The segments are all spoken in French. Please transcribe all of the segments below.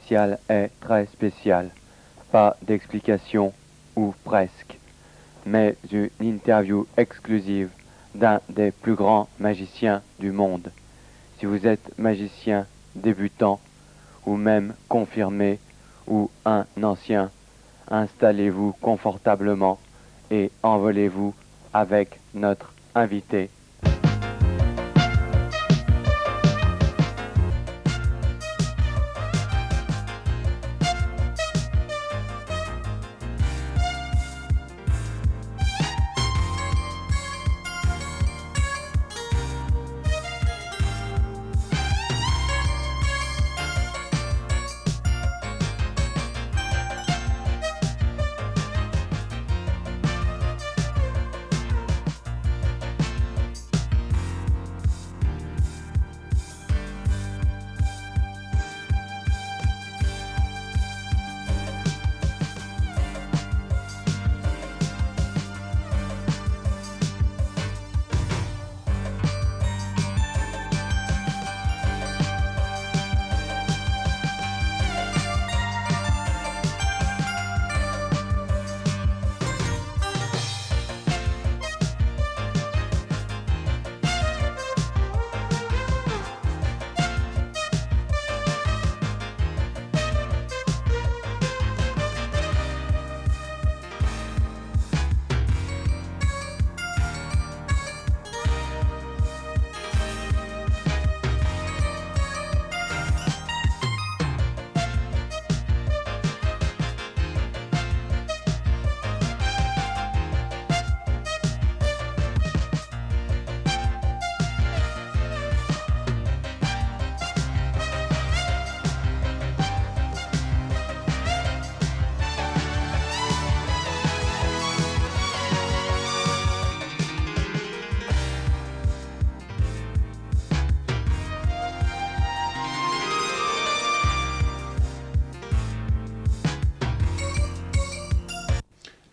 spécial est très spécial. Pas d'explication, ou presque, mais une interview exclusive d'un des plus grands magiciens du monde. Si vous êtes magicien débutant, ou même confirmé, ou un ancien, installez-vous confortablement et envolez-vous avec notre invité.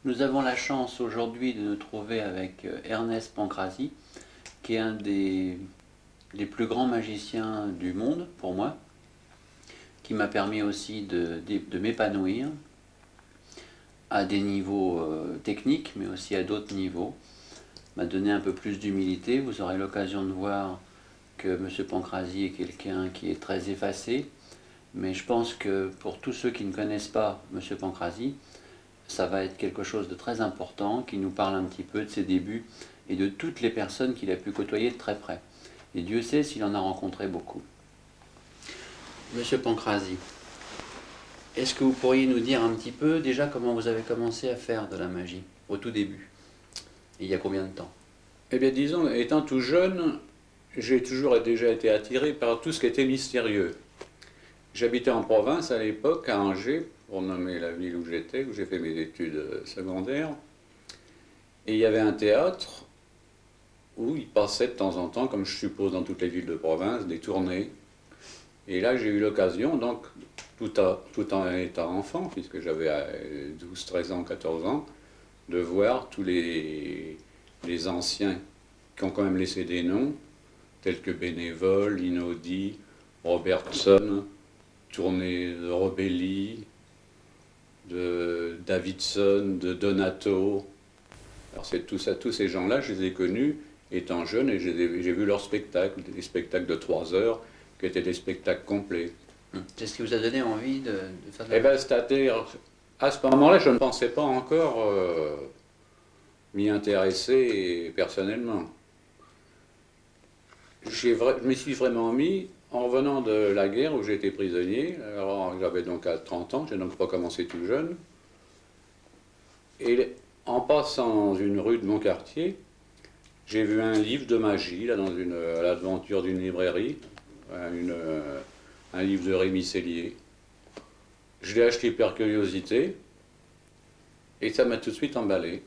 Nous avons la chance aujourd'hui de nous trouver avec Ernest Pancrazi, qui est un des plus grands magiciens du monde pour moi, qui m'a permis aussi de m'épanouir à des niveaux techniques, mais aussi à d'autres niveaux. M'a donné un peu plus d'humilité. Vous aurez l'occasion de voir que M. Pancrazi est quelqu'un qui est très effacé, mais je pense que pour tous ceux qui ne connaissent pas M. Pancrazi, ça va être quelque chose de très important, qui nous parle un petit peu de ses débuts et de toutes les personnes qu'il a pu côtoyer de très près. Et Dieu sait s'il en a rencontré beaucoup. Monsieur Pancrazi, est-ce que vous pourriez nous dire un petit peu déjà comment vous avez commencé à faire de la magie, au tout début? Et il y a combien de temps? Eh bien, disons, étant tout jeune, j'ai toujours déjà été attiré par tout ce qui était mystérieux. J'habitais en province à l'époque, à Angers, pour nommer la ville où j'étais, où j'ai fait mes études secondaires. Et il y avait un théâtre où il passait de temps en temps, comme je suppose dans toutes les villes de province, des tournées. Et là, j'ai eu l'occasion, donc, tout en étant enfant, puisque j'avais 12, 13 ans, 14 ans, de voir tous les anciens qui ont quand même laissé des noms, tels que Bénévole, Inaudi, Robertson, tournée de Robelli, de Davidson, de Donato. Alors c'est tout ça, tous ces gens-là, je les ai connus étant jeune et j'ai vu leurs spectacles, des spectacles de 3 heures, qui étaient des spectacles complets. C'est ce qui vous a donné envie de faire de la Eh bien, c'est-à-dire, à ce moment-là, je ne pensais pas encore m'y intéresser personnellement. Je m'y suis vraiment mis en revenant de la guerre où j'étais prisonnier. Alors j'avais donc à 30 ans, j'ai donc pas commencé tout jeune. Et en passant dans une rue de mon quartier, j'ai vu un livre de magie, là, à l'aventure d'une librairie, un livre de Rémi Sellier. Je l'ai acheté par curiosité, et ça m'a tout de suite emballé.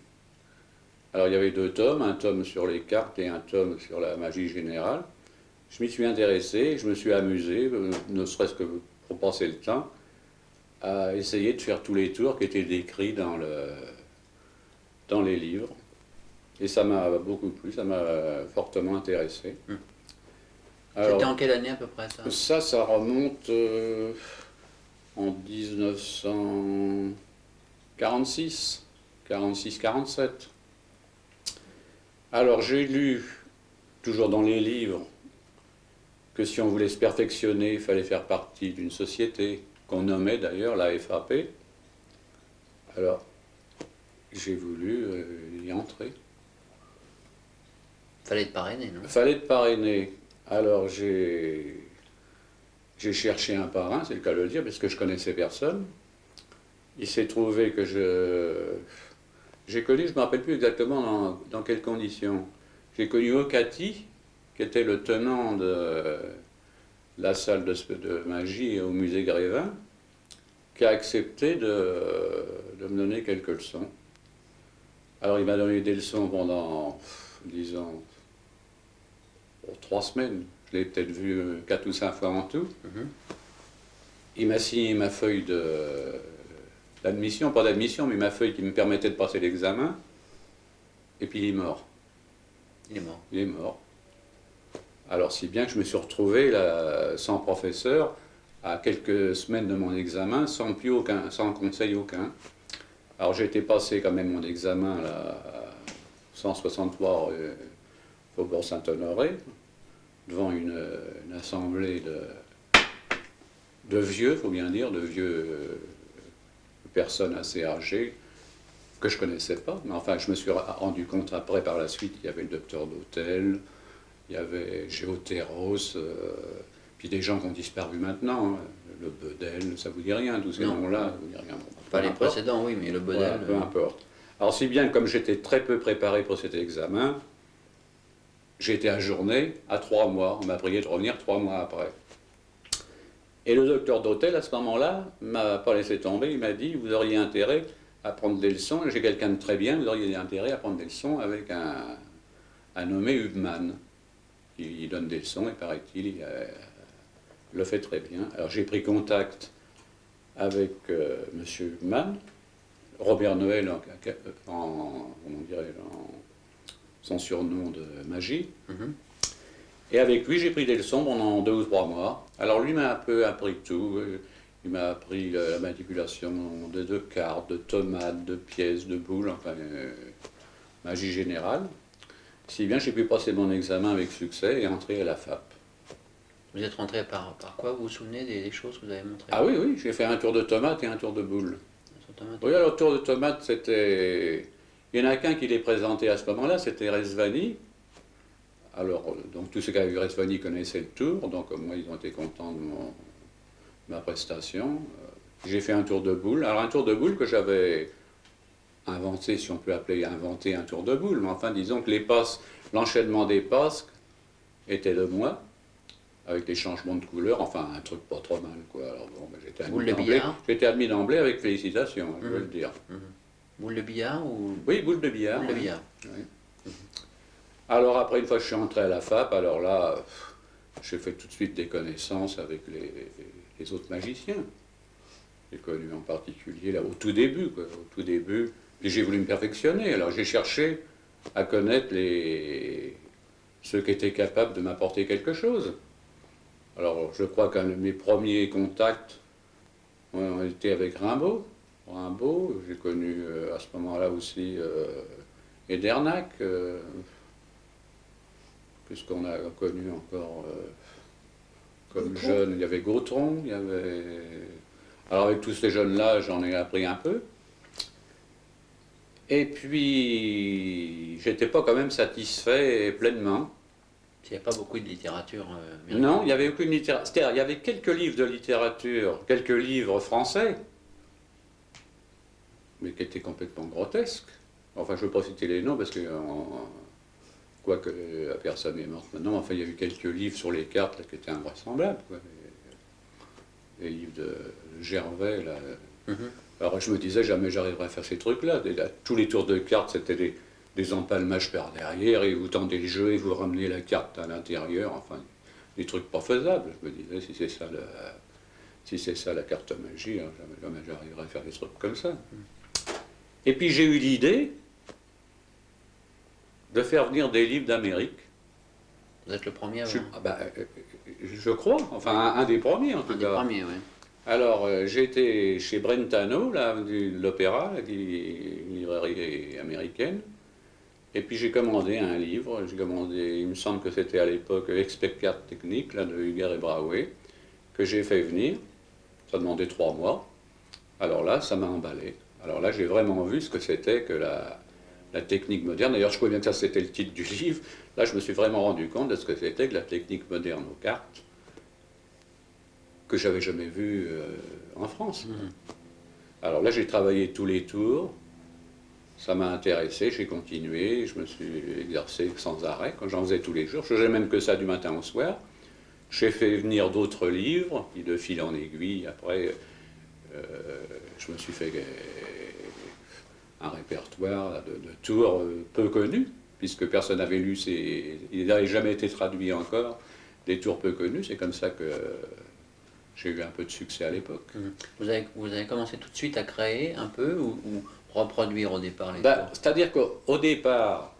Alors il y avait 2 tomes, un tome sur les cartes et un tome sur la magie générale. Je m'y suis intéressé, je me suis amusé, ne serait-ce que pour passer le temps, à essayer de faire tous les tours qui étaient décrits dans les livres. Et ça m'a beaucoup plu, ça m'a fortement intéressé. C'était en quelle année à peu près ça? Ça remonte en 1946, 46-47. Alors j'ai lu, toujours dans les livres, que si on voulait se perfectionner, il fallait faire partie d'une société, qu'on nommait d'ailleurs la FAP. Alors, j'ai voulu y entrer. Fallait être parrainé, non? Fallait être parrainé. Alors j'ai cherché un parrain, c'est le cas de le dire, parce que je connaissais personne. Il s'est trouvé que j'ai connu, je ne me rappelle plus exactement dans quelles conditions. J'ai connu Okati, qui était le tenant de la salle de magie au musée Grévin, qui a accepté de me donner quelques leçons. Alors il m'a donné des leçons pendant, disons, 3 semaines. Je l'ai peut-être vu 4 ou 5 fois en tout. Il m'a signé ma feuille d'admission, pas d'admission, mais ma feuille qui me permettait de passer l'examen. Et puis il est mort. Il est mort. Il est mort. Alors si bien que je me suis retrouvé là, sans professeur, à quelques semaines de mon examen, sans plus aucun, sans conseil aucun. Alors j'ai été passé quand même mon examen là, à 163 Faubourg Saint-Honoré, devant une assemblée de vieux, il faut bien dire, de vieux personnes assez âgées, que je ne connaissais pas. Mais enfin, je me suis rendu compte après, par la suite, il y avait le docteur d'Hôtel, il y avait Géotéros, puis des gens qui ont disparu maintenant, hein. Le Bedel, ça vous dit rien, tous ces noms-là, vous dit rien. Bon, pas les précédents, oui, mais le Bedel... Voilà, peu importe. Alors si bien, comme j'étais très peu préparé pour cet examen, j'ai été ajourné à 3 mois. On m'a prié de revenir 3 mois après. Et le docteur d'Hôtel, à ce moment-là, ne m'a pas laissé tomber. Il m'a dit, vous auriez intérêt à prendre des leçons. J'ai quelqu'un de très bien, vous auriez intérêt à prendre des leçons avec un nommé Hubman. Il donne des leçons et paraît-il, il le fait très bien. Alors j'ai pris contact avec M. Hubman, Robert Noël comment dirais-je, son surnom de magie. Et avec lui, j'ai pris des leçons pendant 2 ou 3 mois. Alors lui m'a un peu appris tout. Il m'a appris la manipulation de cartes, de tomates, de pièces, de boules, enfin, magie générale. Si bien j'ai pu passer mon examen avec succès et entrer à la FAP. Vous êtes rentré par quoi? Vous vous souvenez des choses que vous avez montrées? Ah oui, oui, j'ai fait un tour de tomate et un tour de boule. Oui, alors le tour de tomate, c'était... Il y en a qu'un qui l'est présenté à ce moment-là, c'était Resvani. Alors, donc tous ceux qui avaient vu Resvani connaissaient le tour, donc moi, ils ont été contents de ma prestation. J'ai fait un tour de boule. Alors un tour de boule que j'avais inventé, si on peut appeler inventer un tour de boule, mais enfin, disons que les passes, l'enchaînement des passes était de moi, avec des changements de couleur, enfin un truc pas trop mal, quoi. Alors bon, ben, j'étais admis d'emblée avec félicitations, je veux le dire. Boule de billard ou... Oui, boule de billard. Boule de billard. Oui. Alors après, une fois que je suis entré à la FAP, alors là, j'ai fait tout de suite des connaissances avec les autres magiciens. J'ai connu en particulier, là, au tout début, quoi, au tout début, et j'ai voulu me perfectionner. Alors j'ai cherché à connaître ceux qui étaient capables de m'apporter quelque chose. Alors je crois qu'un de mes premiers contacts ont été avec Rimbaud. Rimbaud, j'ai connu à ce moment-là aussi Edernac, puisqu'on a connu encore comme jeune, il y avait Gautron, il y avait... Alors avec tous ces jeunes-là, j'en ai appris un peu. Et puis, j'étais pas quand même satisfait pleinement. Il n'y a pas beaucoup de littérature Non, il n'y avait aucune littérature. C'est-à-dire, il y avait quelques livres de littérature, quelques livres français, mais qui étaient complètement grotesques. Enfin, je ne veux pas citer les noms parce que, quoique la personne est morte maintenant, enfin, il y a eu quelques livres sur les cartes là, qui étaient invraisemblables, quoi. Les livres de Gervais, là. Alors je me disais, jamais j'arriverai à faire ces trucs-là. Tous les tours de cartes, c'était des empalmages par derrière, et vous tendez le jeu et vous ramenez la carte à l'intérieur, enfin, des trucs pas faisables. Je me disais, si c'est ça la carte magie, hein, jamais j'arriverai à faire des trucs comme ça. Et puis j'ai eu l'idée de faire venir des livres d'Amérique. Vous êtes le premier avant? Je crois, enfin un des premiers en tout cas. Un des premiers, oui. Alors, j'étais chez Brentano, là, de l'Opéra, une librairie américaine. Et puis j'ai commandé un livre, j'ai commandé, il me semble que c'était à l'époque Expectat Technique, là, de Hugues et Braoué, que j'ai fait venir. Ça demandait 3 mois. Alors là, ça m'a emballé. Alors là, j'ai vraiment vu ce que c'était que la technique moderne. D'ailleurs, je crois bien que ça, c'était le titre du livre. Là, je me suis vraiment rendu compte de ce que c'était que la technique moderne aux cartes, que j'avais jamais vu en France. Alors là, j'ai travaillé tous les tours. Ça m'a intéressé, j'ai continué, je me suis exercé sans arrêt, quand j'en faisais tous les jours. Je faisais même que ça du matin au soir. J'ai fait venir d'autres livres, puis de fil en aiguille, après, je me suis fait un répertoire là, de tours peu connus, puisque personne n'avait lu il n'avait jamais été traduit encore, des tours peu connus. C'est comme ça que j'ai eu un peu de succès à l'époque. Vous avez commencé tout de suite à créer un peu ou reproduire au départ les Ben, tours? c'est-à-dire qu'au départ,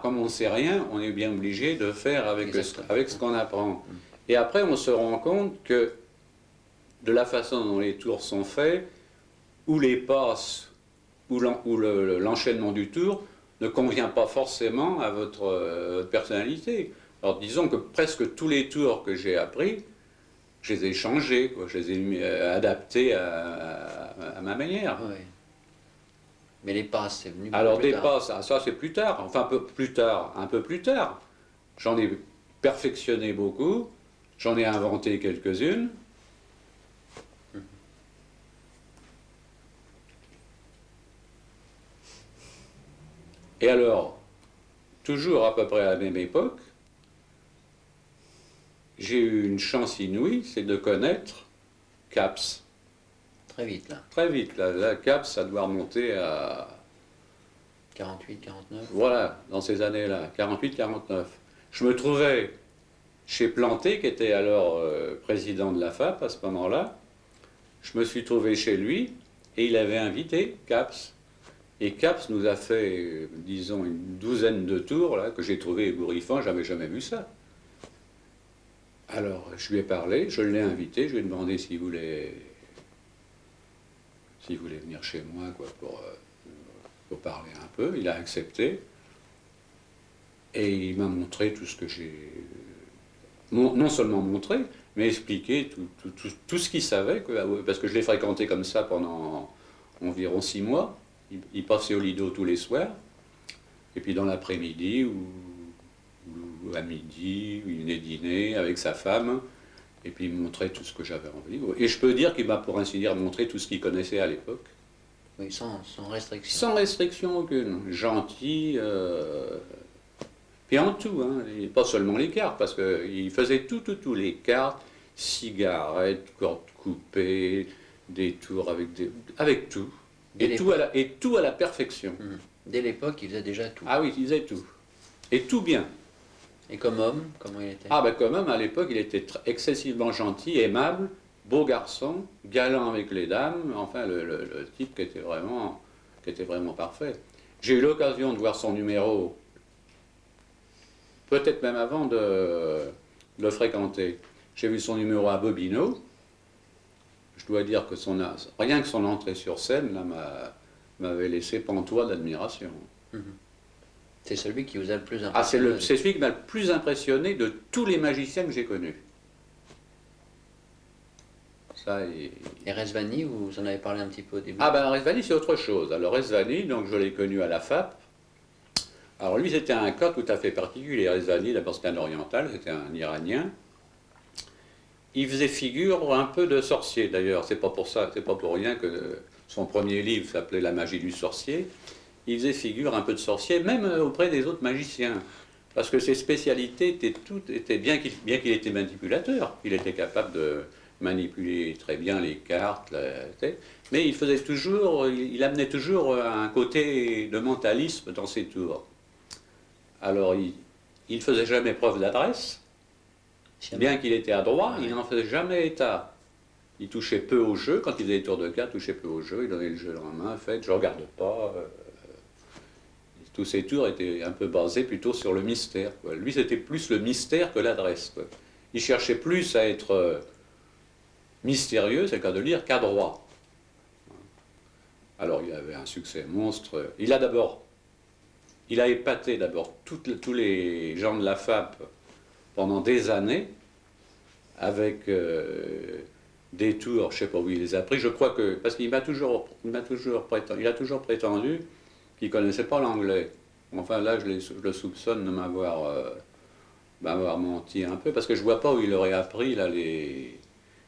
comme on ne sait rien, on est bien obligé de faire avec ce qu'on apprend. Et après, on se rend compte que de la façon dont les tours sont faits, ou les passes, ou l'enchaînement du tour, ne convient pas forcément à votre personnalité. Alors disons que presque tous les tours que j'ai appris, je les ai changés, quoi. Je les ai adaptés à ma manière. Oui. Mais les passes, c'est venu Alors plus des tard. passes, ça c'est plus tard, enfin un peu plus tard. J'en ai perfectionné beaucoup, j'en ai inventé quelques-unes. Et alors, toujours à peu près à la même époque, j'ai eu une chance inouïe, c'est de connaître CAPS. Très vite, là. Très vite, là, CAPS, ça doit remonter à... 48, 49. Voilà, dans ces années-là, 48-49. Je me trouvais chez Planté, qui était alors président de la FAP à ce moment-là. Je me suis trouvé chez lui et il avait invité CAPS. Et CAPS nous a fait, disons, une douzaine de tours là, que j'ai trouvé ébouriffants, j'avais jamais vu ça. Alors, je lui ai parlé, je l'ai invité, je lui ai demandé s'il voulait venir chez moi quoi, pour parler un peu. Il a accepté. Et il m'a montré tout ce que j'ai... Non seulement montré, mais expliqué tout ce qu'il savait, parce que je l'ai fréquenté comme ça pendant environ 6 mois. Il passait au Lido tous les soirs, et puis dans l'après-midi ou à midi, il venait dîner avec sa femme, et puis il me montrait tout ce que j'avais envie. Et je peux dire qu'il m'a pour ainsi dire montré tout ce qu'il connaissait à l'époque. Oui, sans restriction. Sans restriction aucune. Gentil, puis en tout, hein, et pas seulement les cartes, parce qu'il faisait tout, les cartes, cigarettes, cordes coupées, des tours avec tout. Et tout à la perfection. Dès l'époque, il faisait déjà tout. Ah oui, il faisait tout. Et tout bien. Et comme homme, comment il était? Ah ben quand même, à l'époque, il était excessivement gentil, aimable, beau garçon, galant avec les dames, enfin le type qui était vraiment parfait. J'ai eu l'occasion de voir son numéro, peut-être même avant de le fréquenter. J'ai vu son numéro à Bobino. Je dois dire que rien que son entrée sur scène là, m'avait laissé pantois d'admiration. C'est celui qui vous a le plus Ah, impressionné. c'est celui qui m'a le plus impressionné de tous les magiciens que j'ai connus. Ça, Et Rezvani, vous en avez parlé un petit peu au début. Ah ben Rezvani, c'est autre chose. Alors Rezvani, donc je l'ai connu à la FAP. Alors lui, c'était un cas tout à fait particulier. Rezvani, d'abord c'était un oriental, c'était un Iranien. Il faisait figure un peu de sorcier d'ailleurs. C'est pas pour rien que son premier livre s'appelait La magie du sorcier. Il faisait figure un peu de sorcier, même auprès des autres magiciens. Parce que ses spécialités étaient bien qu'il était manipulateur, il était capable de manipuler très bien les cartes, mais il amenait toujours un côté de mentalisme dans ses tours. Alors il ne faisait jamais preuve d'adresse, bien qu'il était adroit, il n'en faisait jamais état. Il touchait peu au jeu, quand il faisait des tours de cartes, il touchait peu au jeu, il donnait le jeu en main, fait, je ne regarde pas. Tous ses tours étaient un peu basés plutôt sur le mystère, quoi. Lui, c'était plus le mystère que l'adresse, quoi. Il cherchait plus à être mystérieux, c'est le cas de lire, qu'adroit. Alors il avait un succès monstre. Il a épaté d'abord tous les gens de la FAP pendant des années, avec des tours, je ne sais pas où il les a pris, je crois que, parce qu'il a toujours prétendu qu'il ne connaissait pas l'anglais. Enfin là, je le soupçonne de m'avoir menti un peu, parce que je ne vois pas où il aurait appris là,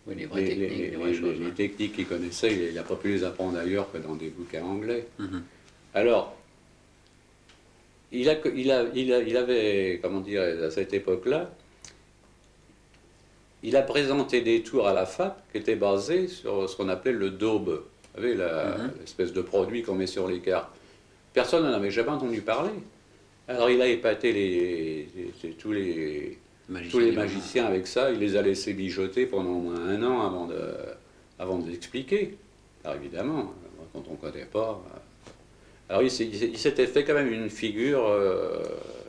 Oui, les vraies techniques, les vraies choses. les techniques qu'il connaissait, il n'a pas pu les apprendre ailleurs que dans des bouquins anglais. Mhm. Alors, il avait, comment dire, à cette époque-là, il a présenté des tours à la FAP qui étaient basés sur ce qu'on appelait le daube. Vous savez, l'espèce de produit qu'on met sur les cartes. Personne n'en avait jamais entendu parler. Alors il a épaté tous les magiciens avec ça, il les a laissés mijoter pendant au moins 1 an avant de l'expliquer. Alors évidemment, quand on ne connaît pas... Alors il s'était fait quand même une figure...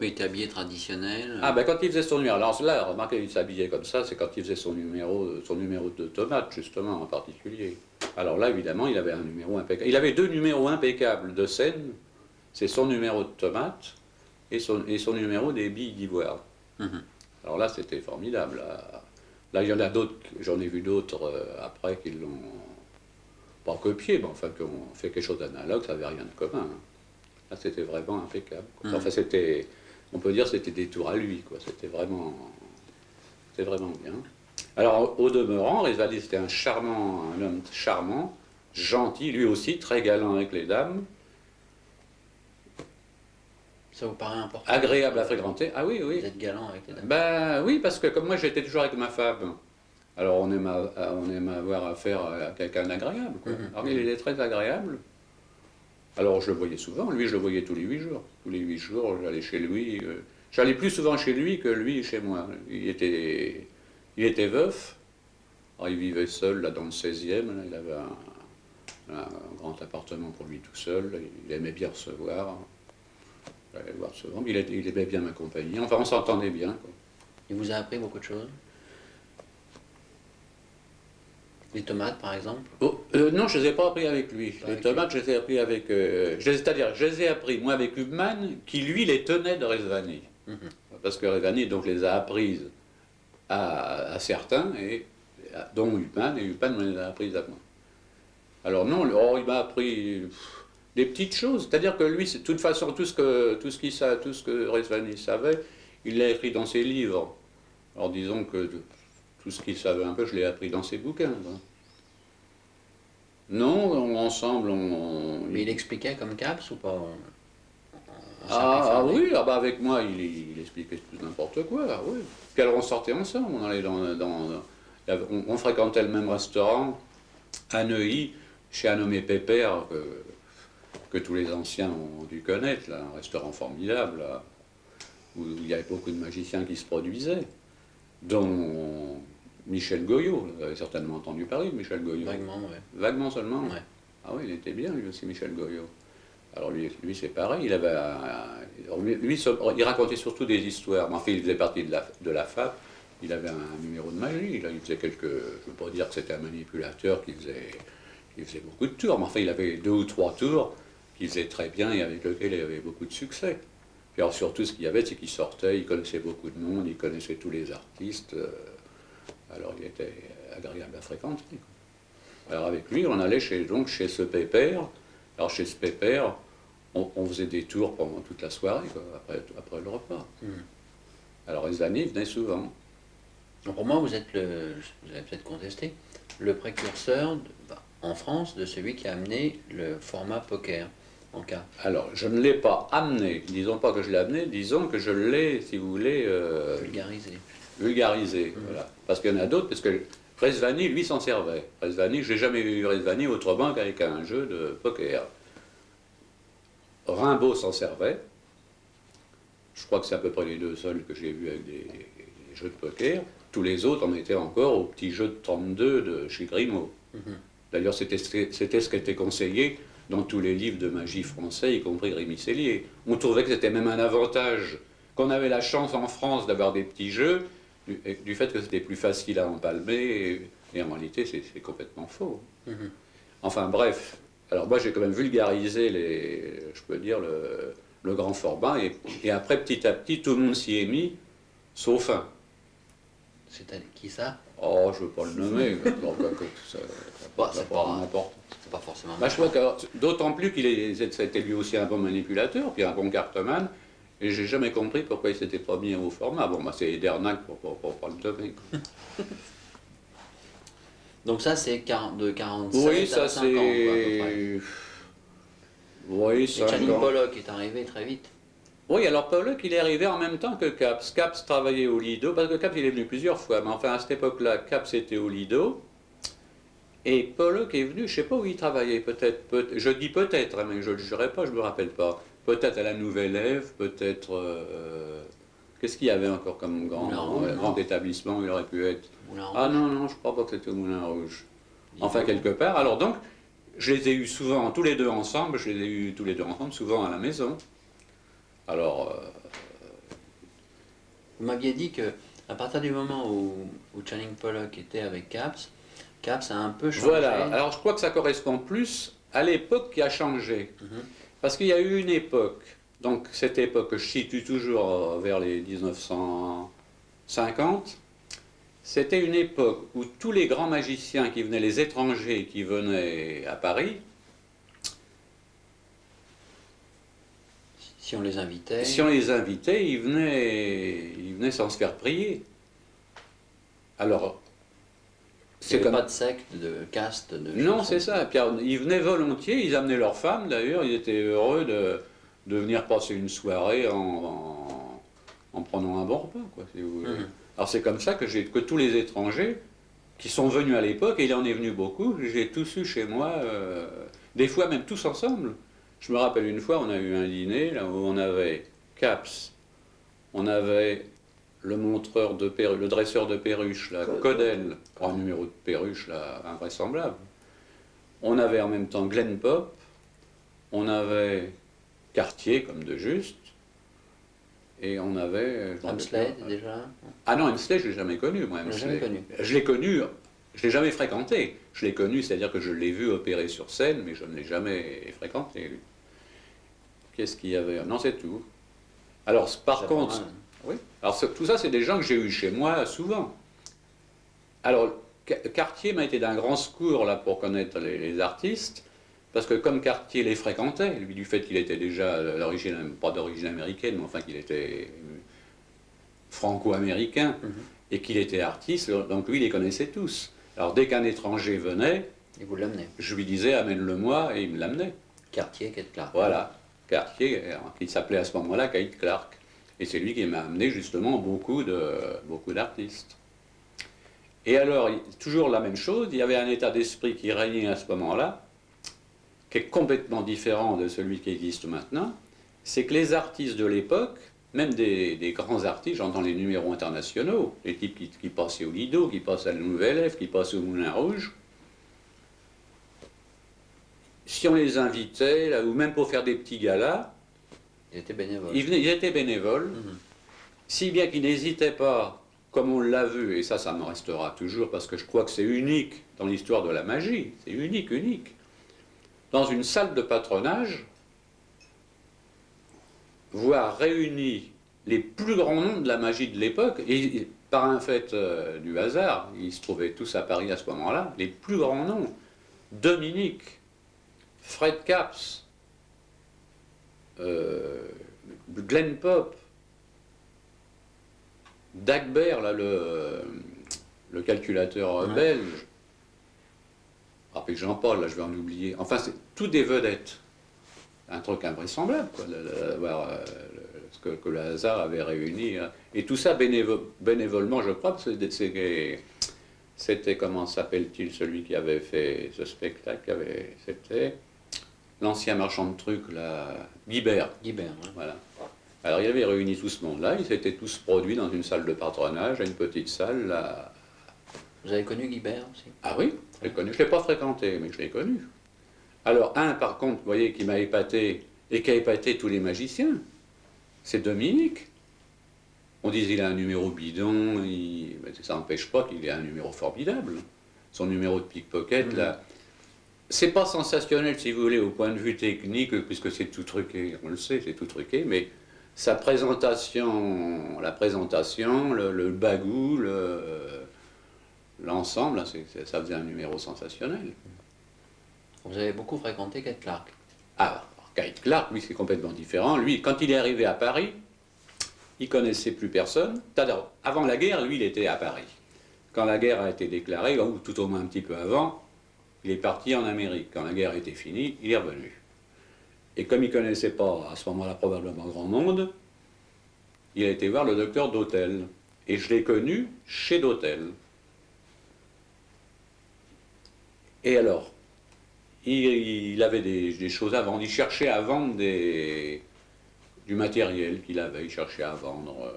Il était habillé traditionnel. Ah ben quand il faisait son numéro, alors là, remarquez, il s'habillait comme ça, c'est quand il faisait son numéro de tomate, justement, en particulier. Alors là, évidemment, il avait un numéro impeccable. Il avait 2 numéros impeccables de scène, c'est son numéro de tomate et son numéro des billes d'ivoire. Mhm. Alors là, c'était formidable. Là, il y en a d'autres, j'en ai vu d'autres après qui l'ont pas copié, mais enfin, qui ont fait quelque chose d'analogue, ça n'avait rien de commun. Hein. Là, c'était vraiment impeccable. Quoi. Enfin, on peut dire que c'était des tours à lui, quoi. C'était vraiment bien. Alors, au demeurant, Rezvani, c'était un homme charmant, gentil, lui aussi, très galant avec les dames. Ça vous paraît important? Agréable à fréquenter. Ah oui, oui. Vous êtes galant avec les dames? Ben oui, parce que comme moi j'étais toujours avec ma femme, alors on aime avoir affaire à quelqu'un d'agréable. Quoi. Alors il est très agréable. Alors je le voyais souvent, lui je le voyais tous les 8 jours. Tous les 8 jours, j'allais chez lui. J'allais plus souvent chez lui que lui chez moi. Il était veuf. Alors, il vivait seul là dans le 16e. Là, il avait un grand appartement pour lui tout seul. Il aimait bien recevoir. J'allais le voir souvent, mais il aimait bien m'accompagner. Enfin, on s'entendait bien. Quoi. Il vous a appris beaucoup de choses? Les tomates, par exemple? Non, je ne les ai pas appris avec lui. Les tomates, je les ai appris avec... c'est-à-dire, je les ai appris, moi, avec Hubman, qui, lui, les tenait de Rezvani. Parce que Rezvani, donc, les a apprises à certains, dont Hubman, et Hubman me les a apprises à moi. Alors non, il m'a appris... des petites choses, c'est-à-dire que lui, de toute façon, tout ce que Rezvani savait, il l'a écrit dans ses livres. Alors disons que tout ce qu'il savait un peu, je l'ai appris dans ses bouquins. Quoi. Non, ensemble, Mais il expliquait comme Caps ou pas? Oui, bah avec moi, il expliquait tout n'importe quoi, oui. Puis alors on sortait ensemble, on allait on fréquentait le même restaurant à Neuilly, chez un nommé Pépère, que tous les anciens ont dû connaître, là, un restaurant formidable, là, où il y avait beaucoup de magiciens qui se produisaient, dont Michel Goyot, vous avez certainement entendu parler de Michel Goyot. Vaguement, oui. Vaguement seulement? Ouais. Ah oui, il était bien, lui aussi, Michel Goyot. Alors lui c'est pareil, il racontait surtout des histoires, mais enfin il faisait partie de la FAP, il avait un numéro de magie, là, il faisait je ne veux pas dire que c'était un manipulateur qui faisait beaucoup de tours, mais enfin il avait 2 ou 3 tours qu'il faisait très bien et avec lequel il avait beaucoup de succès. Puis alors surtout ce qu'il y avait, c'est qu'il sortait, il connaissait beaucoup de monde, il connaissait tous les artistes, alors il était agréable à fréquenter. Quoi. Alors avec lui, on allait chez ce Pépère. Alors chez ce Pépère, on faisait des tours pendant toute la soirée, quoi, après le repas. Alors Rezvani venait souvent. Donc pour moi, vous allez peut-être contester, le précurseur en France de celui qui a amené le format poker en cas. Alors je ne l'ai pas amené, disons pas que je l'ai amené, disons que je l'ai, si vous voulez... Vulgarisé, voilà. Parce qu'il y en a d'autres, parce que Rezvani, lui, s'en servait. Rezvani, je n'ai jamais vu Rezvani autrement qu'avec un jeu de poker. Rimbaud s'en servait. Je crois que c'est à peu près les 2 seuls que j'ai vus avec des jeux de poker. Tous les autres en étaient encore au petit jeu de 32 de chez Grimaud. D'ailleurs, c'était ce qui était conseillé dans tous les livres de magie français, y compris Rémi Sellier. On trouvait que c'était même un avantage, qu'on avait la chance en France d'avoir des petits jeux, du fait que c'était plus facile à empalmer, Et en réalité, c'est complètement faux. Mhm. Enfin bref, alors moi j'ai quand même vulgarisé je peux dire, le grand Forbin, et après petit à petit tout le monde s'y est mis, sauf un. C'est qui ça? Oh, je ne veux pas le nommer, mais bon, ça Bah, n'a pas d'importance. c'est pas forcément. Bah, je crois que d'autant plus c'était lui aussi un bon manipulateur, puis un bon cartoman, et j'ai jamais compris pourquoi il s'était pas mis au format. Bon, bah, c'estEdernac pour pas le nommer. Donc ça, c'est de 47 Oui, à ça 50, quoi, à peu près. c'est. Oui, Et Channing 50. Pollock est arrivé très vite. Oui, alors Pollock, il est arrivé en même temps que Caps. Caps travaillait au Lido, parce que Caps, il est venu plusieurs fois, mais enfin, à cette époque-là, Caps était au Lido, et Pollock est venu, je ne sais pas où il travaillait, je dis peut-être, hein, mais je ne le jurerai pas, je ne me rappelle pas. Peut-être à la Nouvelle Ève, peut-être... qu'est-ce qu'il y avait encore comme grand établissement où il aurait pu être? Moulin Rouge. Ah non, je ne crois pas que c'était au Moulin Rouge. Enfin, quelque part. Alors donc, je les ai eus souvent, tous les deux ensemble, souvent à la maison. Alors, Vous m'aviez dit que à partir du moment où Channing Pollock était avec Caps, Caps a un peu changé. voilà. Alors, je crois que ça correspond plus à l'époque qui a changé. Mhm. Parce qu'il y a eu une époque, donc cette époque que je situe toujours vers les 1950, c'était une époque où tous les grands magiciens qui venaient, les étrangers qui venaient à Paris, Si on les invitait. si on les invitait, ils venaient sans se faire prier. Alors, Il n'y avait pas de secte, de caste, de non, choses c'est comme ça. Puis, alors, ils venaient volontiers, ils amenaient leurs femmes d'ailleurs, ils étaient heureux de venir passer une soirée en prenant un bon repas, quoi, si vous voulez. Mhm. Alors c'est comme ça que tous les étrangers qui sont venus à l'époque, et il en est venu beaucoup, j'ai tous eu chez moi, des fois même tous ensemble. Je me rappelle une fois, on a eu un dîner là où on avait Caps, on avait le montreur de perruches, le dresseur de perruches, là, Codel, pour un numéro de perruche là, invraisemblable. On avait en même temps Glenn Pop, on avait Cartier comme de juste, et on avait... Amsled, déjà. Ah non, Hemsley, je ne l'ai jamais connu, moi, Vous l'avez Hemsley. jamais connu. Je l'ai connu, je ne l'ai jamais fréquenté. Je l'ai connu, c'est-à-dire que je l'ai vu opérer sur scène, mais je ne l'ai jamais fréquenté, lui. Qu'est-ce qu'il y avait? Non, c'est tout. Alors, par C'est contre... pas mal. Oui. Alors, tout ça, c'est des gens que j'ai eus chez moi souvent. Alors, Cartier m'a été d'un grand secours, là, pour connaître les artistes, parce que comme Cartier les fréquentait, lui, du fait qu'il était déjà pas d'origine américaine, mais enfin qu'il était franco-américain, et qu'il était artiste, donc lui, il les connaissait tous. Alors dès qu'un étranger venait, Et vous l'amenez. je lui disais amène-le-moi, et il me l'amenait. Cartier, Kate Clark. Voilà, Cartier, qui s'appelait à ce moment-là Kate Clark. Et c'est lui qui m'a amené justement beaucoup d'artistes. Et alors, toujours la même chose, il y avait un état d'esprit qui régnait à ce moment-là, qui est complètement différent de celui qui existe maintenant, c'est que les artistes de l'époque, même des grands artistes, j'entends les numéros internationaux, les types qui passaient au Lido, qui passaient à la Nouvelle Ève, qui passaient au Moulin Rouge, si on les invitait, là, ou même pour faire des petits galas, Il était bénévole. ils étaient bénévoles, si bien qu'ils n'hésitaient pas, comme on l'a vu, et ça me restera toujours, parce que je crois que c'est unique dans l'histoire de la magie, c'est unique, dans une salle de patronage, voir réunis les plus grands noms de la magie de l'époque, et par un fait du hasard, ils se trouvaient tous à Paris à ce moment-là, les plus grands noms, Dominique, Fred Caps, Glenn Pop, Dagbert, là, le calculateur belge, ah, puis j'en parle, là, je vais en oublier, enfin, c'est tout des vedettes. Un truc invraisemblable, quoi, ce que le hasard avait réuni. Et tout ça bénévolement, je crois, parce que c'était, comment s'appelle-t-il, celui qui avait fait ce spectacle, c'était l'ancien marchand de trucs, là, Guibert. Guibert, ouais. Voilà. Alors il avait réuni tout ce monde-là, ils s'étaient tous produits dans une salle de patronage, une petite salle, là. Vous avez connu Guibert aussi? Ah oui, je l'ai connu, je ne l'ai pas fréquenté, mais je l'ai connu. Alors, par contre, vous voyez, qui m'a épaté, et qui a épaté tous les magiciens, c'est Dominique. On disait qu'il a un numéro bidon, mais ça n'empêche pas qu'il ait un numéro formidable. son numéro de pickpocket, là. C'est pas sensationnel, si vous voulez, au point de vue technique, puisque c'est tout truqué, on le sait, c'est tout truqué, mais sa présentation, la présentation, le bagou, l'ensemble, là, ça faisait un numéro sensationnel. Vous avez beaucoup fréquenté Kate Clark. Ah, Kate Clark, lui, c'est complètement différent. Lui, quand il est arrivé à Paris, il connaissait plus personne. Avant la guerre, lui, il était à Paris. Quand la guerre a été déclarée, ou tout au moins un petit peu avant, il est parti en Amérique. Quand la guerre était finie, il est revenu. Et comme il ne connaissait pas, à ce moment-là, probablement grand monde, il a été voir le docteur d'Hôtel. Et je l'ai connu chez d'Hôtel. Et alors, il avait des choses à vendre. Il cherchait à vendre du matériel qu'il avait. Il cherchait à vendre.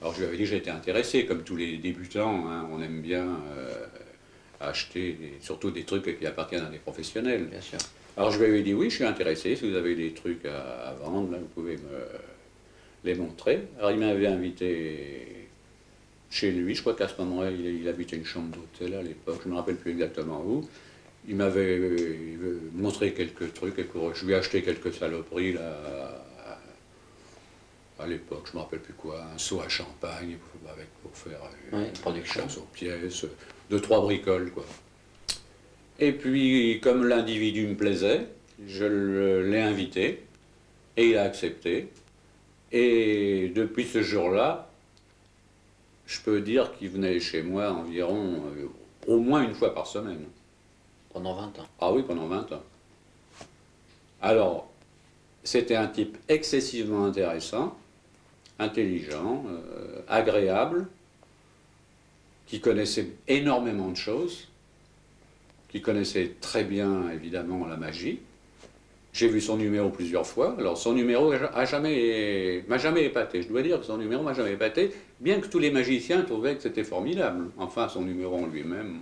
Alors je lui avais dit que j'étais intéressé, comme tous les débutants, hein, on aime bien acheter surtout des trucs qui appartiennent à des professionnels. Bien sûr. Alors je lui avais dit oui, je suis intéressé, si vous avez des trucs à vendre, là, vous pouvez me les montrer. Alors il m'avait invité chez lui, je crois qu'à ce moment-là, il habitait une chambre d'hôtel à l'époque, je ne me rappelle plus exactement où. Il m'avait montré quelques trucs, et je lui ai acheté quelques saloperies là, à l'époque, je ne me rappelle plus quoi, un seau à champagne pour faire une production chasse aux pièces, 2-3 bricoles, quoi. Et puis, comme l'individu me plaisait, je l'ai invité, et il a accepté. Et depuis ce jour-là, je peux dire qu'il venait chez moi environ, au moins une fois par semaine. Pendant 20 ans. Ah oui, pendant 20 ans. Alors, c'était un type excessivement intéressant, intelligent, agréable, qui connaissait énormément de choses, qui connaissait très bien, évidemment, la magie. J'ai vu son numéro plusieurs fois. Alors, son numéro m'a jamais épaté. Je dois dire que son numéro m'a jamais épaté, bien que tous les magiciens trouvaient que c'était formidable. Enfin, son numéro en lui-même,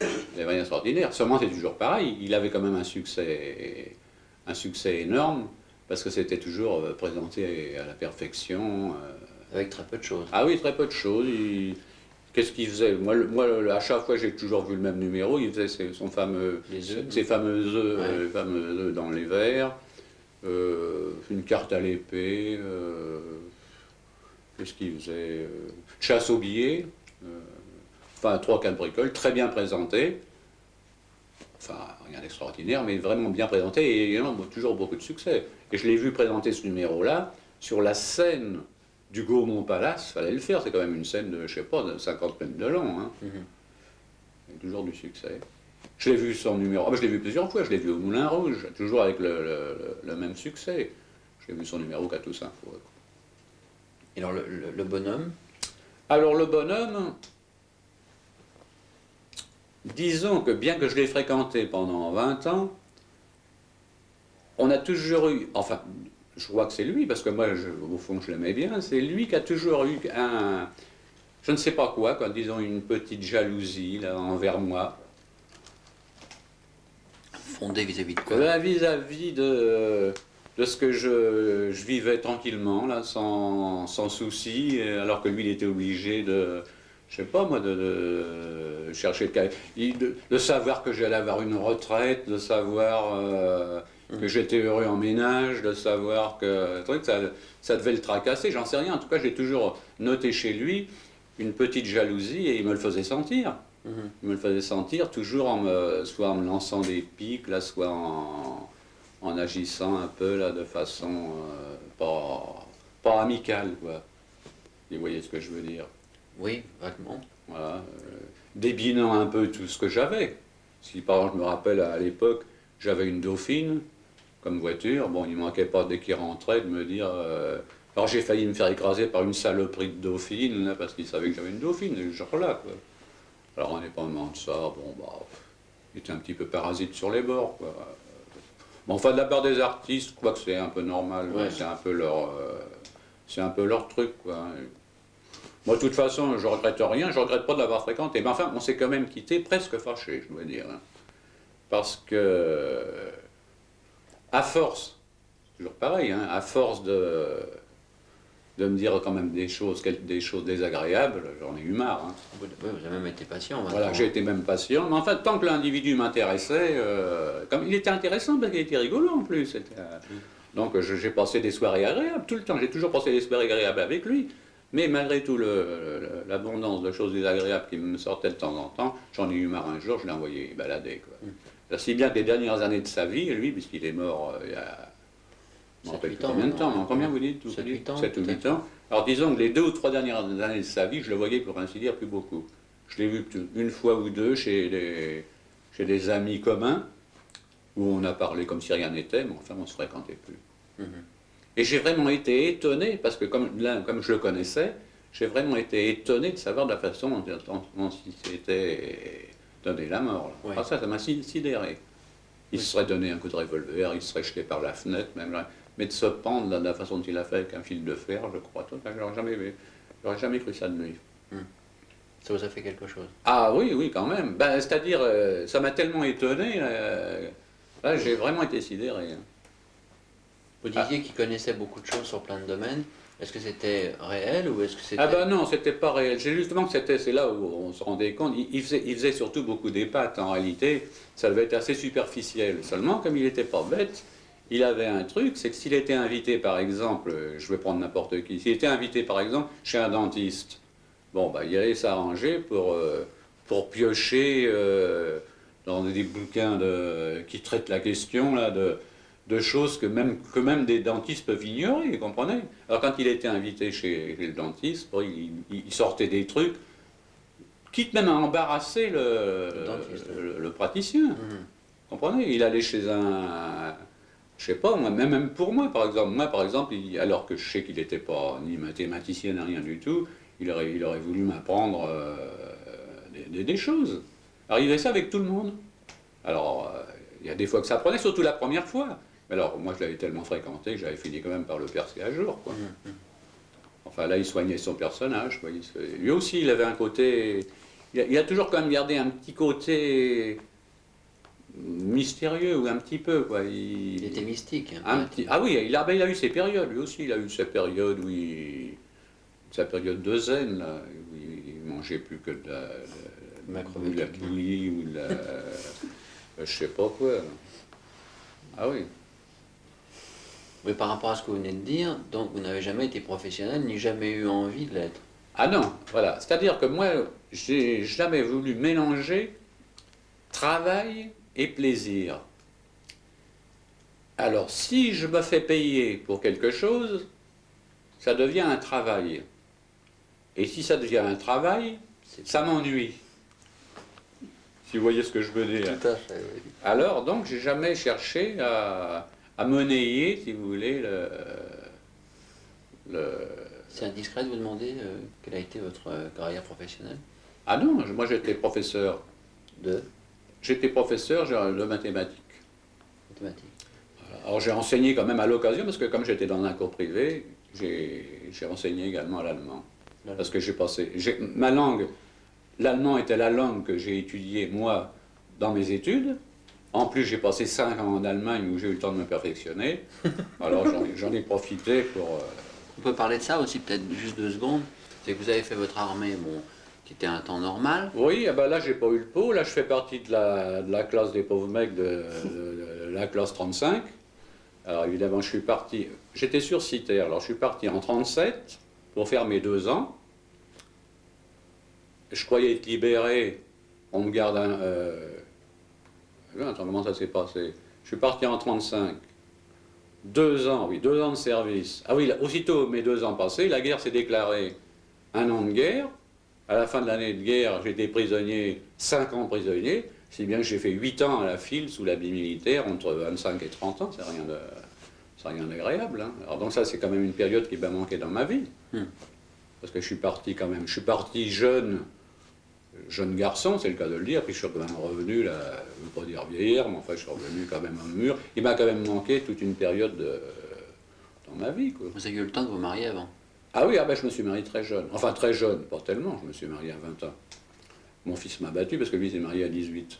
il n'y avait rien d'extraordinaire. Seulement, c'est toujours pareil. Il avait quand même un succès énorme, parce que c'était toujours présenté à la perfection. Avec très peu de choses. Ah oui, très peu de choses. Qu'est-ce qu'il faisait? Moi, à chaque fois, j'ai toujours vu le même numéro. Il faisait ses fameux œufs dans les verres, une carte à l'épée. Qu'est-ce qu'il faisait? Chasse aux billets. Enfin, 3-4 bricoles, très bien présentées. Enfin, rien d'extraordinaire, mais vraiment bien présenté, et il y a toujours beaucoup de succès. Et je l'ai vu présenter ce numéro-là sur la scène du Gaumont Palace, fallait le faire, c'est quand même une scène de, je sais pas, de 50 mètres de long. Hein. Il y a toujours du succès. Je l'ai vu son numéro, je l'ai vu plusieurs fois, je l'ai vu au Moulin Rouge, toujours avec le même succès. Je l'ai vu son numéro qu'à Toussaint. Et alors le bonhomme? Alors le bonhomme, disons que bien que je l'ai fréquenté pendant 20 ans, on a toujours eu, enfin, je crois que c'est lui, parce que moi, au fond, je l'aimais bien, c'est lui qui a toujours eu je ne sais pas quoi, disons une petite jalousie là, envers moi. Fondé vis-à-vis de quoi? Vis-à-vis de ce que je vivais tranquillement, là, sans souci, alors que lui, il était obligé de, je sais pas moi, de chercher de savoir que j'allais avoir une retraite, de savoir que j'étais heureux en ménage, de savoir que ça devait le tracasser, j'en sais rien. En tout cas, j'ai toujours noté chez lui une petite jalousie, et il me le faisait sentir. Il me le faisait sentir toujours soit en me lançant des piques, là, soit en agissant un peu là, de façon pas amicale, quoi. Vous voyez ce que je veux dire? Oui, vaguement. Voilà, débinant un peu tout ce que j'avais. Si par exemple, je me rappelle à l'époque, j'avais une Dauphine comme voiture, bon, il ne manquait pas dès qu'il rentrait de me dire... alors j'ai failli me faire écraser par une saloperie de Dauphine, là, parce qu'il savait que j'avais une Dauphine, ce genre-là, quoi. Alors indépendamment de ça, bon, bah, il était un petit peu parasite sur les bords, quoi. Bon, enfin, de la part des artistes, quoi que c'est un peu normal, ouais. C'est un peu leur truc, quoi. Moi, de toute façon, je regrette rien, je regrette pas de l'avoir fréquenté. Mais enfin, on s'est quand même quitté presque fâché, je dois dire. Hein. Parce que, à force, c'est toujours pareil, hein, à force de de me dire quand même des choses désagréables, j'en ai eu marre. Hein. Oui, vous avez même été patient. Maintenant. Voilà, j'ai été même patient, mais en fait, tant que l'individu m'intéressait, comme il était intéressant parce qu'il était rigolo en plus. Donc j'ai passé des soirées agréables tout le temps, j'ai toujours passé des soirées agréables avec lui. Mais malgré tout l'abondance de choses désagréables qui me sortaient de temps en temps, j'en ai eu marre un jour, je l'ai envoyé balader. Quoi. Si bien que les dernières années de sa vie, lui, puisqu'il est mort il y a... Je ne me rappelle plus combien de temps, non, combien vous dites 7 ou 8 ans. Alors disons que les 2 ou 3 dernières années de sa vie, je le voyais pour ainsi dire plus beaucoup. Je l'ai vu une fois ou deux chez des amis communs, où on a parlé comme si rien n'était, mais enfin on ne se fréquentait plus. Et j'ai vraiment été étonné, parce que comme je le connaissais, j'ai vraiment été étonné de savoir de la façon dont il s'était donné la mort. Là. Oui. Alors ça m'a sidéré. Il se serait donné un coup de revolver, il se serait jeté par la fenêtre, même là. Mais de se pendre de la façon dont il a fait avec un fil de fer, je crois, j'aurais jamais cru ça de lui. Ça vous a fait quelque chose? Ah oui, oui, quand même. Ben, c'est-à-dire, ça m'a tellement étonné, là j'ai vraiment été sidéré. Hein. Vous disiez qu'il connaissait beaucoup de choses sur plein de domaines. Est-ce que c'était réel ou est-ce que c'était... Ah ben non, c'était pas réel. C'est justement que c'est là où on se rendait compte. Il faisait surtout beaucoup d'épates. En réalité, ça devait être assez superficiel. Seulement, comme il n'était pas bête, il avait un truc, c'est que s'il était invité, par exemple, je vais prendre n'importe qui, s'il était invité, par exemple, chez un dentiste, bon, bah, il allait s'arranger pour piocher dans des bouquins qui traitent la question là, de choses que même des dentistes peuvent ignorer, vous comprenez? Alors quand il était invité chez le dentiste, bon, il sortait des trucs, quitte même à embarrasser le praticien. Vous comprenez? Il allait chez un... Je sais pas, même pour moi par exemple, alors que je sais qu'il n'était pas ni mathématicien ni rien du tout, il aurait voulu m'apprendre des choses. Alors il faisait ça avec tout le monde. Alors il y a des fois que ça prenait, surtout la première fois. Mais alors moi je l'avais tellement fréquenté que j'avais fini quand même par le percer à jour. Quoi. Enfin là il soignait son personnage. Quoi. Lui aussi il avait un côté... Il a toujours quand même gardé un petit côté... mystérieux ou un petit peu quoi. Il était mystique. Ah oui, il a eu ses périodes, lui aussi, il a eu sa période sa période de zen, là, où il mangeait plus que de la bouillie ou de la... je sais pas quoi. Ah oui. Mais par rapport à ce que vous venez de dire, donc vous n'avez jamais été professionnel, ni jamais eu envie de l'être. Ah non, voilà. C'est-à-dire que moi, j'ai jamais voulu mélanger travail et plaisir. Alors, si je me fais payer pour quelque chose, ça devient un travail. Et si ça devient un travail, ça m'ennuie. Si vous voyez ce que je veux dire. Tout à fait, oui. Alors, donc, j'ai jamais cherché à monnayer, si vous voulez, C'est indiscret de vous demander quelle a été votre carrière professionnelle? Ah non, moi j'étais professeur. J'étais professeur de mathématiques. Mathématiques. Alors j'ai enseigné quand même à l'occasion, parce que comme j'étais dans un cours privé, j'ai enseigné également l'allemand. Parce que ma langue, l'allemand était la langue que j'ai étudiée, moi, dans mes études. En plus, j'ai passé 5 ans en Allemagne où j'ai eu le temps de me perfectionner. Alors j'en ai profité pour... On peut parler de ça aussi, peut-être juste 2 secondes. C'est que vous avez fait votre armée, bon, qui était un temps normal. Oui, ah ben là, j'ai pas eu le pot. Là, je fais partie de la classe des pauvres mecs de la classe 35. Alors évidemment, je suis parti... J'étais sursitaire, alors je suis parti en 37 pour faire mes 2 ans. Je croyais être libéré. On me garde un... Attends, comment ça s'est passé? Je suis parti en 35. 2 ans, oui, 2 ans de service. Ah oui, aussitôt mes 2 ans passés, la guerre s'est déclarée. 1 an de guerre. À la fin de l'année de guerre, j'étais prisonnier, 5 ans prisonnier, si bien que j'ai fait 8 ans à la file sous l'habit militaire, entre 25 et 30 ans, c'est rien d'agréable. Hein. Alors donc ça, c'est quand même une période qui m'a manqué dans ma vie. Parce que je suis parti quand même, je suis parti jeune garçon, c'est le cas de le dire, puis je suis quand même revenu, là, je ne veux pas dire vieillard, mais enfin je suis revenu quand même en mur. Il m'a quand même manqué toute une période dans ma vie. Quoi. Vous avez eu le temps de vous marier avant? Ah oui, je me suis marié très jeune. Enfin très jeune, pas tellement, je me suis marié à 20 ans. Mon fils m'a battu parce que lui s'est marié à 18.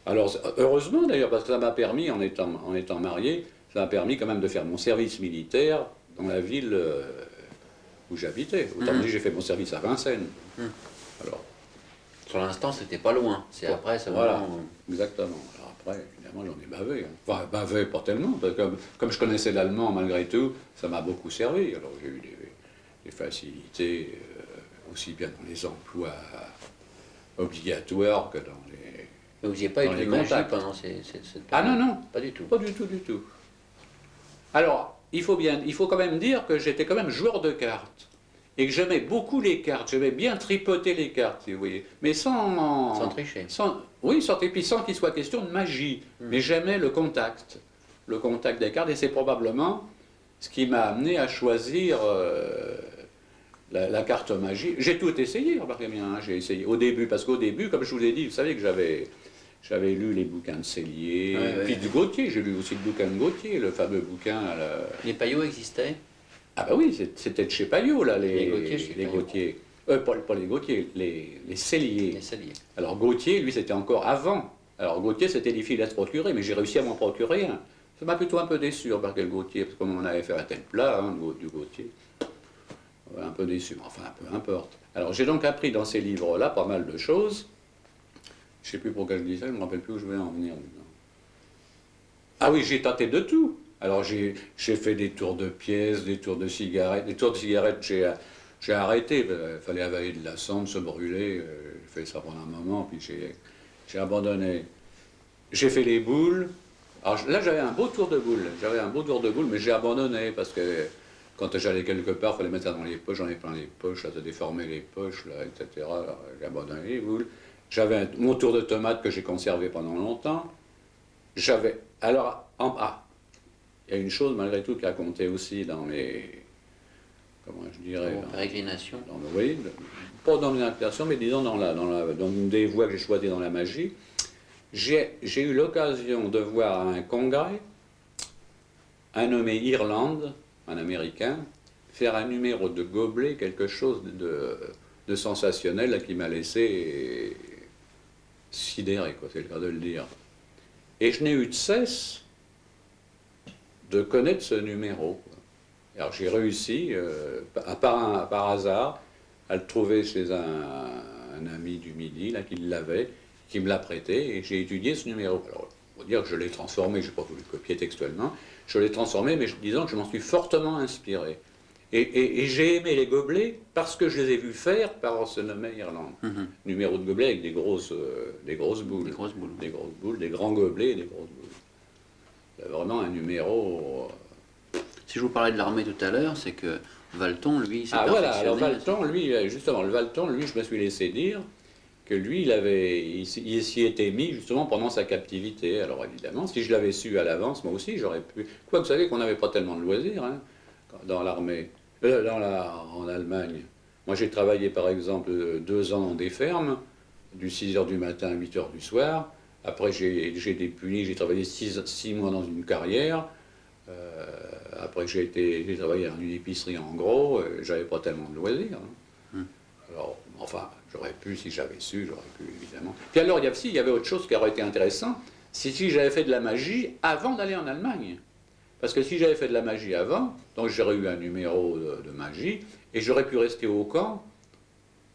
Alors heureusement d'ailleurs, parce que ça m'a permis, en étant marié, ça m'a permis quand même de faire mon service militaire dans la ville où j'habitais. Autant dire, j'ai fait mon service à Vincennes. Alors, Sur l'instant, c'était pas loin. C'est après, c'est voilà, vraiment... exactement. Alors après, évidemment, j'en ai bavé. Hein. Enfin, bavé, pas tellement, parce que comme je connaissais l'allemand malgré tout, ça m'a beaucoup servi. Alors j'ai eu des facilités, aussi bien dans les emplois obligatoires que dans les... Mais vous n'aviez pas Dans eu les de magie contacts. pendant cette Ah période? non, non, Pas du tout. pas du tout, du tout. Alors, il faut quand même dire que j'étais quand même joueur de cartes. Et que j'aimais beaucoup les cartes, j'aimais bien tripoter les cartes, si vous voyez. Mais Sans tricher. Oui, et puis sans qu'il soit question de magie. Mais j'aimais le contact des cartes, et c'est probablement ce qui m'a amené à choisir la carte magie. J'ai tout essayé, remarquez bien, hein, j'ai essayé au début, parce qu'au début, comme je vous l'ai dit, vous savez que j'avais lu les bouquins de Cellier, puis de Gautier, j'ai lu aussi le bouquin de Gautier, le fameux bouquin... Les paillots existaient? Ah bah oui, c'était de chez Payot, là, les Gautier. pas les Gautier, les Cellier. Les Cellier. Alors Gautier, lui, c'était encore avant. Alors Gautier, c'était difficile à se procurer, mais j'ai réussi à m'en procurer un. Ça m'a plutôt un peu déçu, remarquez le Gautier, parce qu'on en avait fait un tel plat, hein, du Gautier. Ouais, un peu déçu, enfin, peu importe. Alors j'ai donc appris dans ces livres-là pas mal de choses. Je ne sais plus pourquoi je dis ça, je ne me rappelle plus où je voulais en venir. Ah oui, j'ai tenté de tout. Alors j'ai fait des tours de pièces, des tours de cigarettes. Des tours de cigarettes, j'ai arrêté. Il fallait avaler de la cendre, se brûler. J'ai fait ça pendant un moment, puis j'ai abandonné. J'ai fait les boules. Alors là, j'avais un beau tour de boules. Mais j'ai abandonné parce que quand j'allais quelque part, il fallait mettre ça dans les poches. J'en ai plein les poches, ça se déformait les poches, là, etc. Alors j'ai abandonné les boules. J'avais mon tour de tomates que j'ai conservé pendant longtemps. J'avais... Alors, il y a une chose malgré tout qui a compté aussi dans mes... Comment je dirais... Dans pérégrination. Oui, pas dans mes inclinations, mais disons dans une des voies que j'ai choisies dans la magie. J'ai eu l'occasion de voir à un congrès un nommé Irlande, un Américain, faire un numéro de gobelet, quelque chose de sensationnel là, qui m'a laissé sidéré, quoi, c'est le cas de le dire. Et je n'ai eu de cesse de connaître ce numéro. Alors j'ai réussi, par hasard, à le trouver chez un ami du Midi, là, qui l'avait, qui me l'a prêté, et j'ai étudié ce numéro. Alors, il faut dire que je l'ai transformé, je n'ai pas voulu le copier textuellement, je l'ai transformé, mais disons que je m'en suis fortement inspiré. Et j'ai aimé les gobelets parce que je les ai vus faire par ce nommé Irlande. Numéro de gobelet avec des grosses boules. Des grosses boules, des grands gobelets et des grosses boules. C'est vraiment un numéro... Si je vous parlais de l'armée tout à l'heure, c'est que Valton, lui, s'est perfectionné. Voilà, alors Valton, le Valton, lui, je me suis laissé dire que lui, il s'y était mis justement pendant sa captivité. Alors évidemment, si je l'avais su à l'avance, moi aussi, j'aurais pu... Quoi, vous savez qu'on n'avait pas tellement de loisirs, hein, dans l'armée, en Allemagne. Moi, j'ai travaillé, par exemple, 2 ans dans des fermes, du 6h du matin à 8h du soir. Après, j'ai été puni, j'ai travaillé 6 mois dans une carrière. Après, j'ai travaillé dans une épicerie en gros, j'avais pas tellement de loisirs. Hein. Alors, enfin, j'aurais pu, si j'avais su, j'aurais pu, évidemment. Puis alors, il y avait autre chose qui aurait été intéressant, c'est si j'avais fait de la magie avant d'aller en Allemagne. Parce que si j'avais fait de la magie avant, donc j'aurais eu un numéro de magie, et j'aurais pu rester au camp,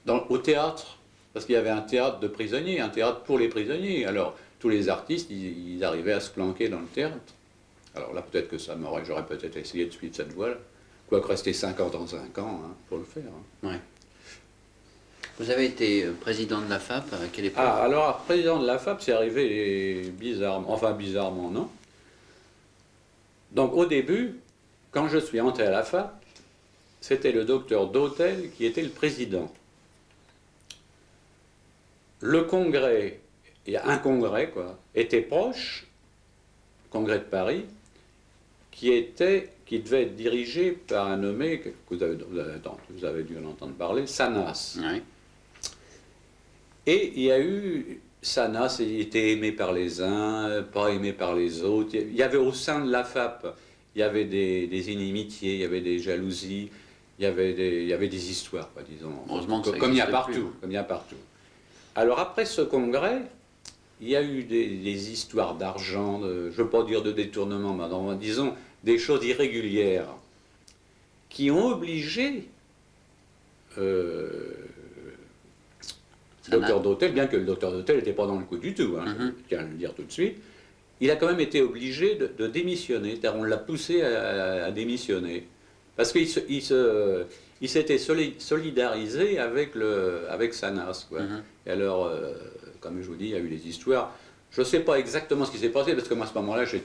au théâtre, parce qu'il y avait un théâtre de prisonniers, un théâtre pour les prisonniers. Alors, tous les artistes, ils arrivaient à se planquer dans le théâtre. Alors là, peut-être que j'aurais peut-être essayé de suivre cette voie-là. Quoique rester 5 ans dans un camp, hein, pour le faire. Hein. Ouais. Vous avez été président de la FAP à quelle époque? Ah, alors, président de la FAP, c'est arrivé bizarrement, non. Donc, au début, quand je suis entré à la FAP, c'était le docteur Dautel qui était le président. Le congrès, il y a un congrès, quoi, était proche, le congrès de Paris, qui devait être dirigé par un nommé, que vous avez dû en entendre parler, Sanas. Oui. Et il y a eu, Sanas, il était aimé par les uns, pas aimé par les autres. Il y avait au sein de la FAP, il y avait des inimitiés, il y avait des jalousies, il y avait des histoires, quoi, disons. Heureusement que ça comme il y a n'existe plus. comme il y a partout. Alors après ce congrès, il y a eu des histoires d'argent, je ne veux pas dire de détournement, mais disons des choses irrégulières. qui ont obligé le docteur d'hôtel, bien que le docteur d'hôtel n'était pas dans le coup du tout, hein, je tiens à le dire tout de suite, il a quand même été obligé de démissionner, c'est-à-dire on l'a poussé à démissionner, parce qu'il s'était solidarisé avec Sanas, quoi. Et alors, comme je vous dis, il y a eu des histoires, je ne sais pas exactement ce qui s'est passé, parce que moi à ce moment-là, je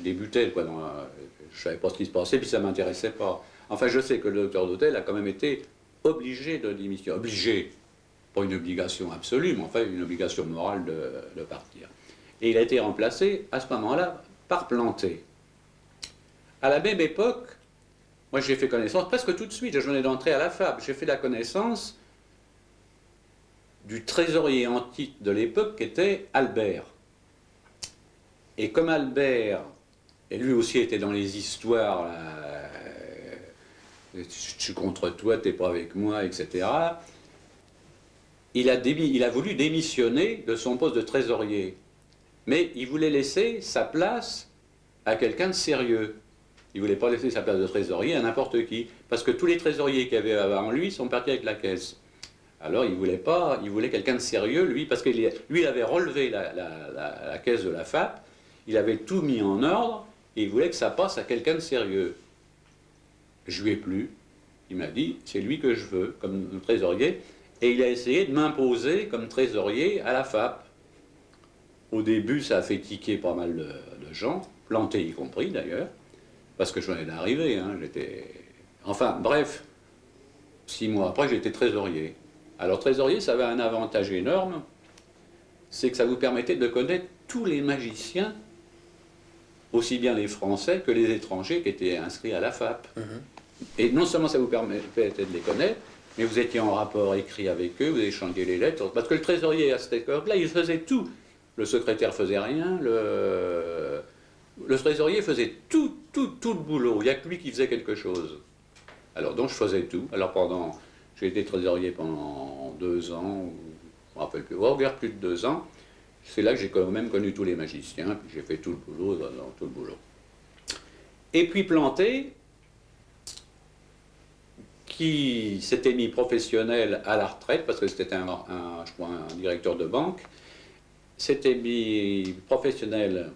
débutais, quoi, je ne savais pas ce qui se passait, puis ça ne m'intéressait pas. Enfin, je sais que le docteur d'hôtel a quand même été obligé de démissionner, obligé, pas une obligation absolue, mais enfin une obligation morale de partir. Et il a été remplacé, à ce moment-là, par Planté. À la même époque, moi j'ai fait connaissance, presque tout de suite, je venais d'entrer à la FAB, j'ai fait la connaissance du trésorier en titre de l'époque qui était Albert. Et comme Albert, et lui aussi était dans les histoires, là, je suis contre toi, t'es pas avec moi, etc., il a voulu démissionner de son poste de trésorier. Mais il voulait laisser sa place à quelqu'un de sérieux. Il ne voulait pas laisser sa place de trésorier à n'importe qui. Parce que tous les trésoriers qu'il y avait avant lui sont partis avec la caisse. Alors il voulait quelqu'un de sérieux, lui, parce que lui, il avait relevé la caisse de la FAP, il avait tout mis en ordre, et il voulait que ça passe à quelqu'un de sérieux. Je lui ai plu. Il m'a dit, c'est lui que je veux, comme trésorier. Et il a essayé de m'imposer comme trésorier à la FAP. Au début, ça a fait tiquer pas mal de gens, Planté y compris d'ailleurs, parce que je venais d'arriver, hein, enfin, bref, 6 mois après, j'étais trésorier. Alors, trésorier, ça avait un avantage énorme, c'est que ça vous permettait de connaître tous les magiciens, aussi bien les Français que les étrangers qui étaient inscrits à la FAP. Et non seulement ça vous permettait de les connaître, mais vous étiez en rapport écrit avec eux, vous échangiez les lettres, parce que le trésorier à cette époque-là, il faisait tout. Le secrétaire faisait rien, le trésorier faisait tout le boulot, il n'y a que lui qui faisait quelque chose. Alors donc je faisais tout. Alors j'ai été trésorier pendant 2 ans, je ne me rappelle plus, regarde plus de 2 ans. C'est là que j'ai quand même connu tous les magiciens, puis j'ai fait tout le boulot, tout le boulot. Et puis Planté, qui s'était mis professionnel à la retraite, parce que c'était je crois, un directeur de banque, s'était mis professionnel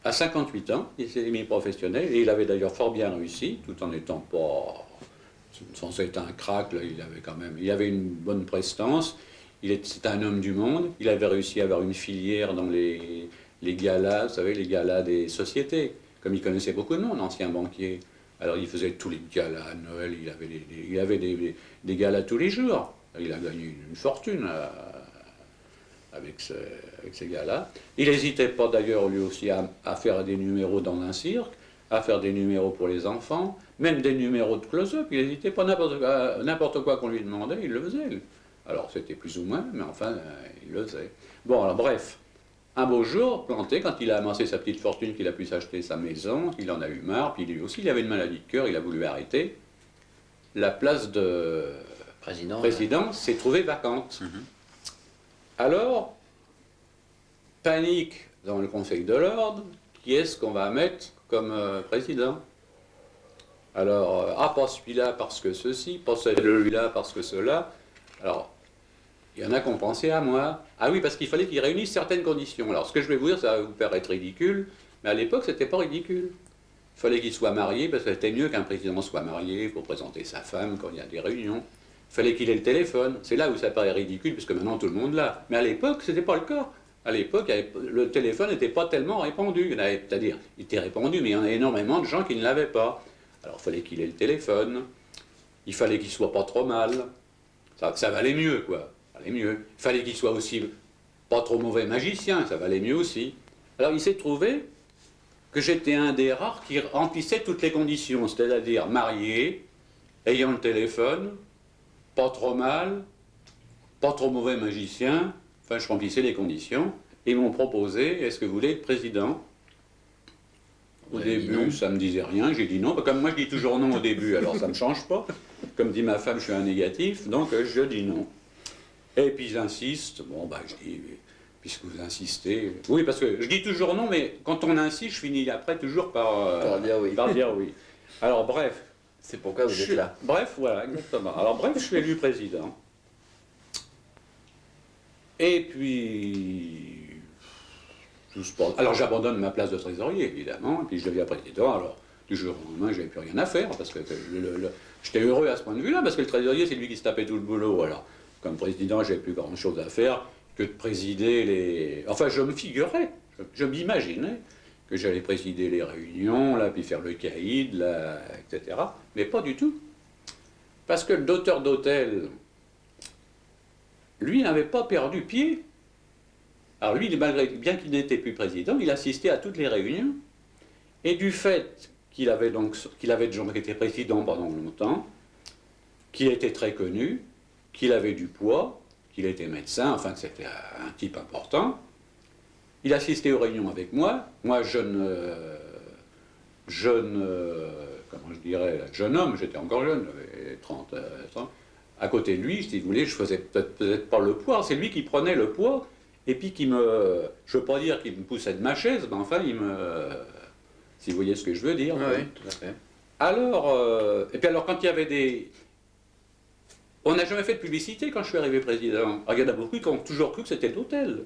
à 58 ans, il s'est mis professionnel, et il avait d'ailleurs fort bien réussi, tout en n'étant pas censé être un crack, là, il avait une bonne prestance, c'était un homme du monde, il avait réussi à avoir une filière dans les galas, vous savez, les galas des sociétés, comme il connaissait beaucoup de monde, ancien banquier. Alors il faisait tous les galas à Noël, il avait des galas tous les jours. Il a gagné une fortune avec ces galas. Il n'hésitait pas d'ailleurs lui aussi à faire des numéros dans un cirque, à faire des numéros pour les enfants, même des numéros de close-up. Il n'hésitait pas, n'importe quoi qu'on lui demandait, il le faisait. Alors c'était plus ou moins, mais enfin il le faisait. Bon alors bref. Un beau jour, Planté, quand il a amassé sa petite fortune, qu'il a pu s'acheter sa maison, il en a eu marre, puis lui aussi, il avait une maladie de cœur, il a voulu arrêter. La place de président s'est trouvée vacante. Alors, panique dans le Conseil de l'Ordre, qui est-ce qu'on va mettre comme président? Alors, pas celui-là parce que ceci, pas celui-là parce que cela. Alors, il y en a qui ont pensé à moi. Ah oui, parce qu'il fallait qu'il réunisse certaines conditions. Alors, ce que je vais vous dire, ça va vous paraître ridicule, mais à l'époque, c'était pas ridicule. Il fallait qu'il soit marié, parce que c'était mieux qu'un président soit marié pour présenter sa femme quand il y a des réunions. Il fallait qu'il ait le téléphone. C'est là où ça paraît ridicule, puisque maintenant tout le monde l'a. Mais à l'époque, c'était pas le cas. À l'époque, le téléphone n'était pas tellement répandu. C'est-à-dire, il était répandu, mais il y en a énormément de gens qui ne l'avaient pas. Alors, il fallait qu'il ait le téléphone. Il fallait qu'il soit pas trop mal. Ça valait mieux, quoi. Mieux. Il fallait qu'il soit aussi pas trop mauvais magicien, ça valait mieux aussi. Alors il s'est trouvé que j'étais un des rares qui remplissait toutes les conditions, c'est-à-dire marié, ayant le téléphone, pas trop mal, pas trop mauvais magicien, enfin je remplissais les conditions, et ils m'ont proposé, est-ce que vous voulez être président? Au début, ça ne me disait rien, j'ai dit non, comme moi je dis toujours non au début, alors ça ne me change pas. Comme dit ma femme, je suis un négatif, donc je dis non. Et puis ils insistent, bon bah je dis, puisque vous insistez, oui parce que je dis toujours non, mais quand on insiste, je finis après toujours par dire oui. Alors bref, C'est pourquoi vous êtes là. Bref, voilà, exactement. Alors bref, je suis élu président. Et puis, tout se passe. Alors j'abandonne ma place de trésorier, évidemment, et puis je deviens président. Alors, du jour au lendemain, j'avais plus rien à faire, parce que j'étais heureux à ce point de vue-là, parce que le trésorier, c'est lui qui se tapait tout le boulot. Alors, comme président, j'avais plus grand-chose à faire que de présider les... Enfin, je me figurais, je m'imaginais que j'allais présider les réunions, là, puis faire le caïd, là, etc. Mais pas du tout. Parce que le docteur d'hôtel, lui, n'avait pas perdu pied. Alors lui, malgré bien qu'il n'était plus président, il assistait à toutes les réunions. Et du fait qu'il avait déjà été président pendant longtemps, qu'il était très connu, qu'il avait du poids, qu'il était médecin, enfin que c'était un type important, il assistait aux réunions avec moi. Moi, jeune comment je dirais, jeune homme, j'étais encore jeune, j'avais 30 ans. À côté de lui, si vous voulez, je faisais peut-être pas le poids, c'est lui qui prenait le poids, et puis qui me, je veux pas dire qu'il me poussait de ma chaise, mais enfin, il me, si vous voyez ce que je veux dire. Oui, tout à fait. Alors, et puis alors quand il y avait des... On n'a jamais fait de publicité quand je suis arrivé président. Alors, il y en a beaucoup qui ont toujours cru que c'était l'hôtel.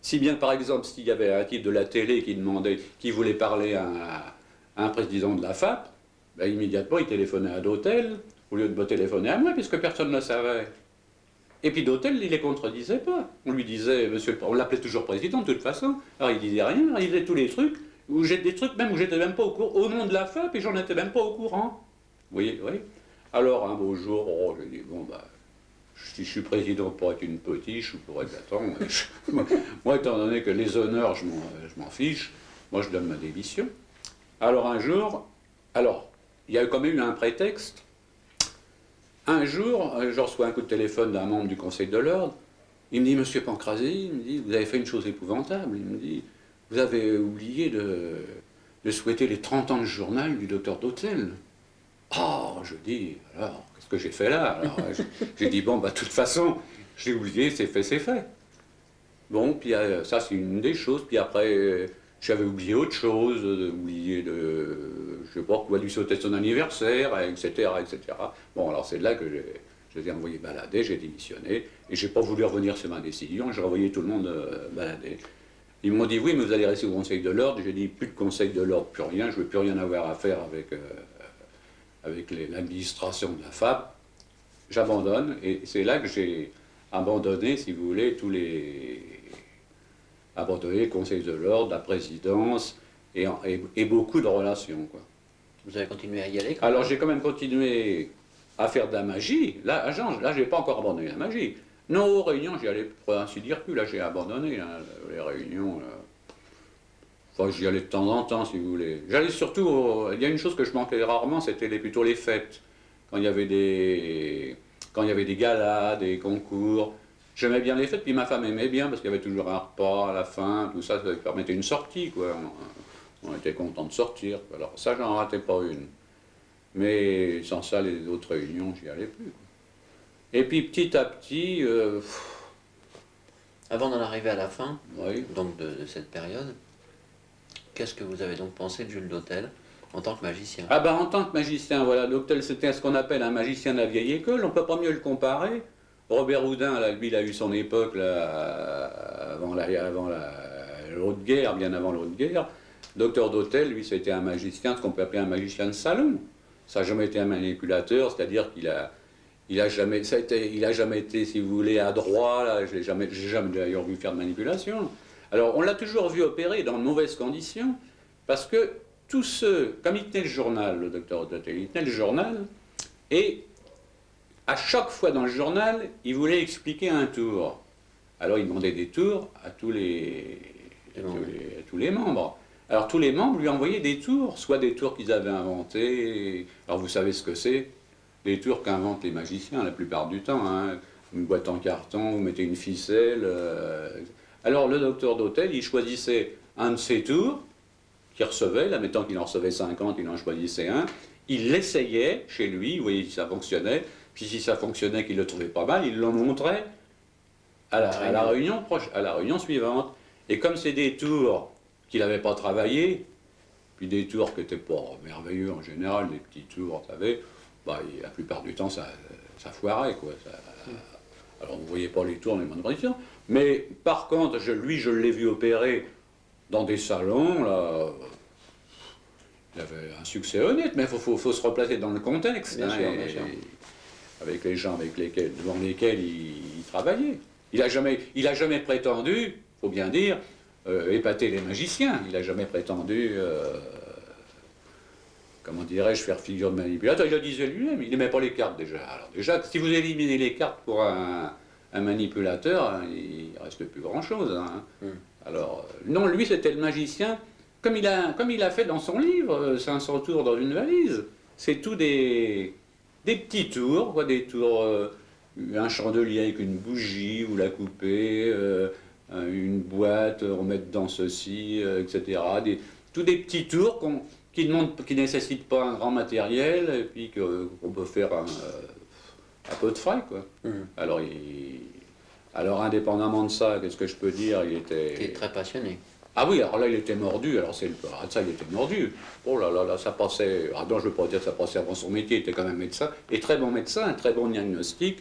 Si bien par exemple, s'il y avait un type de la télé qui demandait, qui voulait parler à un président de la FAP, ben, immédiatement il téléphonait à l'hôtel, au lieu de me téléphoner à moi, puisque personne ne le savait. Et puis d'hôtel, il ne les contredisait pas. On lui disait, monsieur, on l'appelait toujours président de toute façon, alors il disait rien, il disait tous les trucs, où j'ai des trucs même où j'étais même pas au courant, au nom de la FAP, et j'en étais même pas au courant. Vous voyez, oui. Alors un beau jour, oh, j'ai dit, bon, bah, si je suis président pour être une potiche ou pour être attends, moi, étant donné que les honneurs, je m'en fiche, moi je donne ma démission. Alors un jour, alors, il y a quand même eu un prétexte. Un jour, je reçois un coup de téléphone d'un membre du Conseil de l'Ordre. Il me dit, monsieur Pancrazi, il me dit, vous avez fait une chose épouvantable. Il me dit, vous avez oublié de souhaiter les 30 ans de journal du docteur d'Hôtel. Oh, je dis, alors, qu'est-ce que j'ai fait là? Alors, j'ai dit, bon, bah, de toute façon, j'ai oublié, c'est fait, c'est fait. Bon, puis ça, c'est une des choses. Puis après, j'avais oublié autre chose, oublié de, je sais pas quoi, lui sauter son anniversaire, etc., etc. Bon, alors c'est là que je les ai envoyés balader, j'ai démissionné, et j'ai pas voulu revenir sur ma décision, j'ai renvoyé tout le monde balader. Ils m'ont dit, oui, mais vous allez rester au Conseil de l'Ordre. J'ai dit, plus de Conseil de l'Ordre, plus rien, je veux plus rien avoir à faire avec l'administration de la FAP. J'abandonne, et c'est là que j'ai abandonné, si vous voulez, abandonné le Conseil de l'Ordre, la présidence, et beaucoup de relations, quoi. Vous avez continué à y aller Alors j'ai quand même continué à faire de la magie. Là, j'ai pas encore abandonné la magie. Non, aux réunions, j'y allais pour ainsi dire plus. Là, j'ai abandonné là, les réunions. Enfin, j'y allais de temps en temps, si vous voulez. J'allais surtout... Il y a une chose que je manquais rarement, c'était plutôt les fêtes. Quand il y avait des galas, des concours. J'aimais bien les fêtes, puis ma femme aimait bien, parce qu'il y avait toujours un repas à la fin, tout ça, ça permettait une sortie, quoi. On était content de sortir. Alors ça, j'en ratais pas une. Mais sans ça, les autres réunions, j'y allais plus, quoi. Et puis petit à petit... Avant d'en arriver à la fin, oui. donc de cette période, qu'est-ce que vous avez donc pensé de Jules d'Hôtel en tant que magicien? Ah ben en tant que magicien, voilà, d'Hôtel, c'était ce qu'on appelle un magicien de la vieille école, on peut pas mieux le comparer. Robert Houdin, là, lui, il a eu son époque là, avant l'autre guerre, bien avant l'autre guerre. Docteur d'Hôtel, lui, c'était un magicien, ce qu'on peut appeler un magicien de salon. Ça n'a jamais été un manipulateur, c'est-à-dire qu'il a jamais été, si vous voulez, adroit, là, j'ai jamais d'ailleurs vu faire de manipulation. Alors, on l'a toujours vu opérer dans de mauvaises conditions, parce que tous ceux, comme il tenait le journal, le docteur d'Hôtel, il tenait le journal, et à chaque fois dans le journal, il voulait expliquer un tour. Alors, il demandait des tours à tous les membres. Alors, tous les membres lui envoyaient des tours, soit des tours qu'ils avaient inventés. Alors, vous savez ce que c'est? Des tours qu'inventent les magiciens la plupart du temps, hein. Une boîte en carton, vous mettez une ficelle. Alors le docteur d'Hôtel, il choisissait un de ces tours qu'il recevait, là mettant qu'il en recevait 50, il en choisissait un, il l'essayait chez lui, vous voyez si ça fonctionnait, puis si ça fonctionnait qu'il le trouvait pas mal, il le montrait à la réunion suivante. Et comme c'est des tours qu'il n'avait pas travaillé, Puis des tours qui n'étaient pas merveilleux en général, des petits tours, vous savez, bah, la plupart du temps, ça foirait, quoi. Alors, vous ne voyez pas les tours des magiciens. Mais par contre, lui, je l'ai vu opérer dans des salons, là. Il avait un succès honnête, mais il faut se replacer dans le contexte. Bien sûr, bien sûr. Avec les gens devant lesquels il travaillait. Il a jamais prétendu, il faut bien dire, épater les magiciens. Il n'a jamais prétendu, comment dirais-je, faire figure de manipulateur. Il le disait lui-même, il n'aimait pas les cartes déjà. Alors déjà, si vous éliminez les cartes pour un manipulateur, hein, il ne reste plus grand-chose. Hein. Alors, non, lui, c'était le magicien, comme il a fait dans son livre, 500 tours dans une valise. C'est tout des petits tours, quoi, des tours, un chandelier avec une bougie, ou la couper, une boîte, remettre dans ceci, etc. Tous des petits tours qui ne nécessitent pas un grand matériel, et puis qu'on peut faire un peu de frais, quoi. Alors, indépendamment de ça, qu'est-ce que je peux dire, il était très passionné. Ah oui, alors là, il était mordu, alors ça, il était mordu. Oh là là, là, ça passait, ah non, je ne veux pas dire que ça passait avant son métier, il était quand même médecin, et très bon médecin, un très bon diagnostic,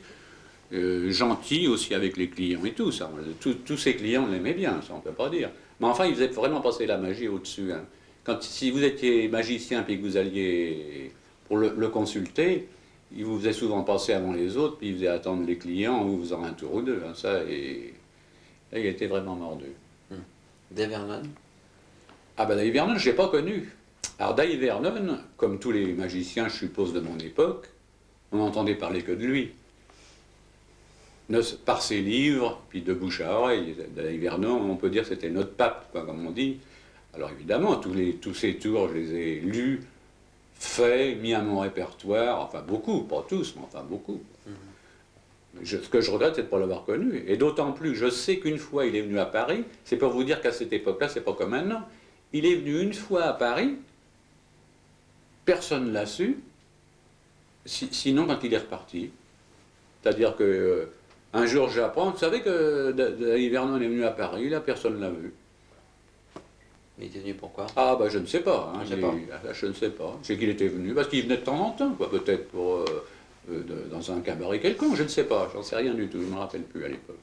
gentil aussi avec les clients et tout, ça. Tous ses clients l'aimaient bien, ça on ne peut pas dire. Mais enfin, il faisait vraiment passer la magie au-dessus. Hein. Si vous étiez magicien et que vous alliez pour le consulter, il vous faisait souvent passer avant les autres, puis il faisait attendre les clients en vous faisant un tour ou deux. Hein, ça, et il était vraiment mordu. Dave Vernon? Ah ben Dave Vernon, je ne l'ai pas connu. Alors Dave Vernon, comme tous les magiciens, je suppose, de mon époque, on n'entendait parler que de lui. Par ses livres, puis de bouche à oreille. Dave Vernon, on peut dire que c'était notre pape, quoi, comme on dit. Alors évidemment, tous ces tours, je les ai lus, faits, mis à mon répertoire, enfin beaucoup, pas tous, mais enfin beaucoup. Ce que je regrette, c'est de ne pas l'avoir connu. Et d'autant plus, je sais qu'une fois, il est venu à Paris, c'est pour vous dire qu'à cette époque-là, c'est pas comme maintenant. Il est venu une fois à Paris, personne ne l'a su, sinon quand il est reparti. C'est-à-dire que un jour, j'apprends, vous savez que Dave Vernon est venu à Paris, là, personne ne l'a vu. Mais il était venu pourquoi? Ah, bah je ne sais pas. Hein, je ne sais pas. C'est qu'il était venu, parce qu'il venait de temps en temps, quoi, peut-être pour... dans un cabaret quelconque, je ne sais pas, j'en sais rien du tout, je ne me rappelle plus à l'époque.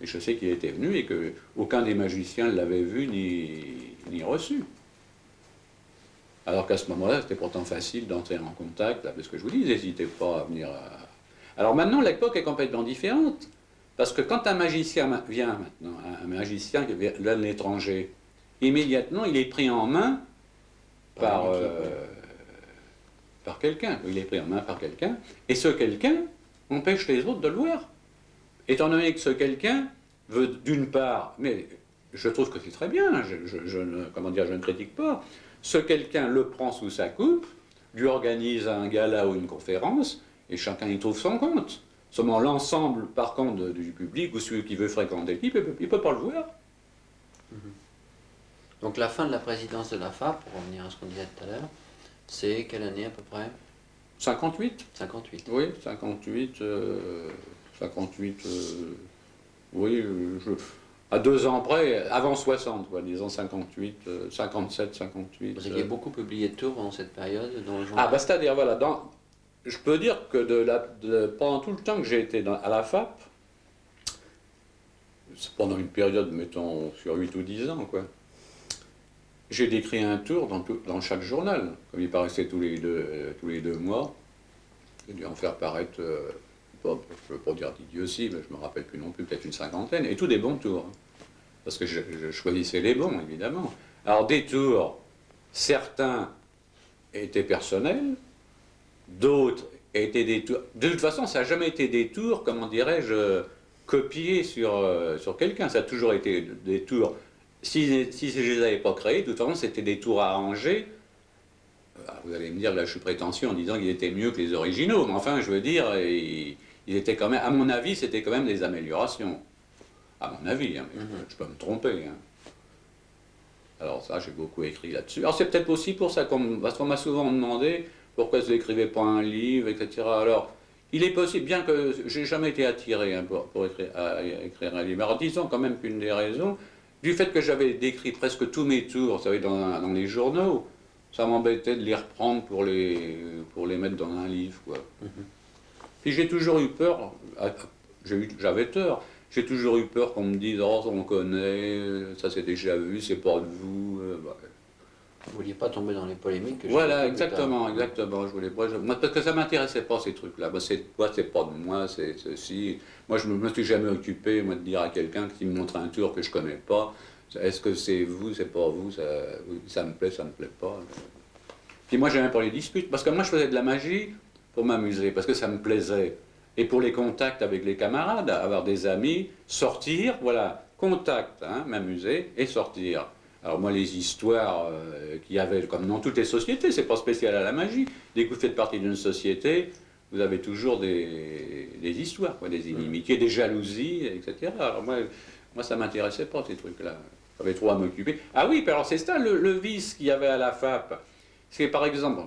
Et je sais qu'il était venu et qu'aucun des magiciens ne l'avait vu ni reçu. Alors qu'à ce moment-là, c'était pourtant facile d'entrer en contact, là, parce que je vous dis, ils n'hésitaient pas à venir... Alors maintenant, l'époque est complètement différente, parce que quand un magicien vient maintenant, un magicien qui vient de l'étranger, immédiatement, il est pris en main par quelqu'un. Il est pris en main par quelqu'un, et ce quelqu'un empêche les autres de le voir. Étant donné que ce quelqu'un veut d'une part, mais je trouve que c'est très bien, je ne critique pas, ce quelqu'un le prend sous sa coupe, lui organise un gala ou une conférence, et chacun y trouve son compte. Seulement l'ensemble, par contre, du public, ou celui qui veut fréquenter l'équipe, il ne peut pas le voir. Donc la fin de la présidence de la FAP, pour revenir à ce qu'on disait tout à l'heure, c'est quelle année à peu près? 58. 58. Oui, 58. 58. Oui, à 2 ans près, avant 60, quoi, disons 58, 57, 58. Vous aviez beaucoup publié de tours pendant cette période dans le journal? Ah, bah c'est-à-dire, voilà, je peux dire que pendant tout le temps que j'ai été à la FAP, pendant une période, mettons, sur 8 ou 10 ans, quoi, j'ai décrit un tour dans chaque journal, comme il paraissait tous les deux mois. J'ai dû en faire paraître, je ne veux pas dire d'idiotie, mais je ne me rappelle plus non plus, peut-être une cinquantaine, et tous des bons tours. Hein, parce que je choisissais les bons, évidemment. Alors des tours, certains étaient personnels, d'autres étaient des tours... De toute façon, ça n'a jamais été des tours, comment dirais-je, copiés sur quelqu'un. Ça a toujours été des tours... Si je ne les avais pas créés, de toute façon, c'était des tours arrangés. Vous allez me dire, là, je suis prétentieux en disant qu'ils étaient mieux que les originaux. Mais enfin, je veux dire, ils étaient quand même, à mon avis, c'était quand même des améliorations. À mon avis, hein, mais je peux me tromper. Hein. Alors ça, j'ai beaucoup écrit là-dessus. Alors c'est peut-être aussi pour ça, parce qu'on m'a souvent demandé pourquoi je n'écrivais pas un livre, etc. Alors, il est possible, bien que je n'ai jamais été attiré hein, pour écrire un livre. Alors disons quand même qu'une des raisons, du fait que j'avais décrit presque tous mes tours, vous savez, dans les journaux, ça m'embêtait de les reprendre pour les mettre dans un livre, quoi. Puis j'ai toujours eu peur, j'avais tort, j'ai toujours eu peur qu'on me dise, oh, on connaît, ça c'est déjà vu, c'est pas de vous. Bah. Vous vouliez pas tomber dans les polémiques que Voilà, j'ai exactement, exactement. Je voulais pas, moi, parce que ça m'intéressait pas ces trucs-là. Moi, c'est pas de moi, c'est ceci. Moi, je me suis jamais occupé, moi, de dire à quelqu'un qui me montre un tour que je connais pas, est-ce que c'est vous, c'est pas vous, ça me plaît, ça me plaît pas. Puis moi, j'aimais pas les disputes, parce que moi, je faisais de la magie pour m'amuser, parce que ça me plaisait. Et pour les contacts avec les camarades, avoir des amis, sortir, voilà, contact, hein, m'amuser et sortir. Alors moi, les histoires qu'il y avait, comme dans toutes les sociétés, c'est pas spécial à la magie. Dès que vous faites partie d'une société, vous avez toujours des histoires, quoi, des inimitiés, des jalousies, etc. Alors moi ça m'intéressait pas, ces trucs-là. J'avais trop à m'occuper. Ah oui, puis alors c'est ça, le vice qu'il y avait à la FAP. C'est par exemple,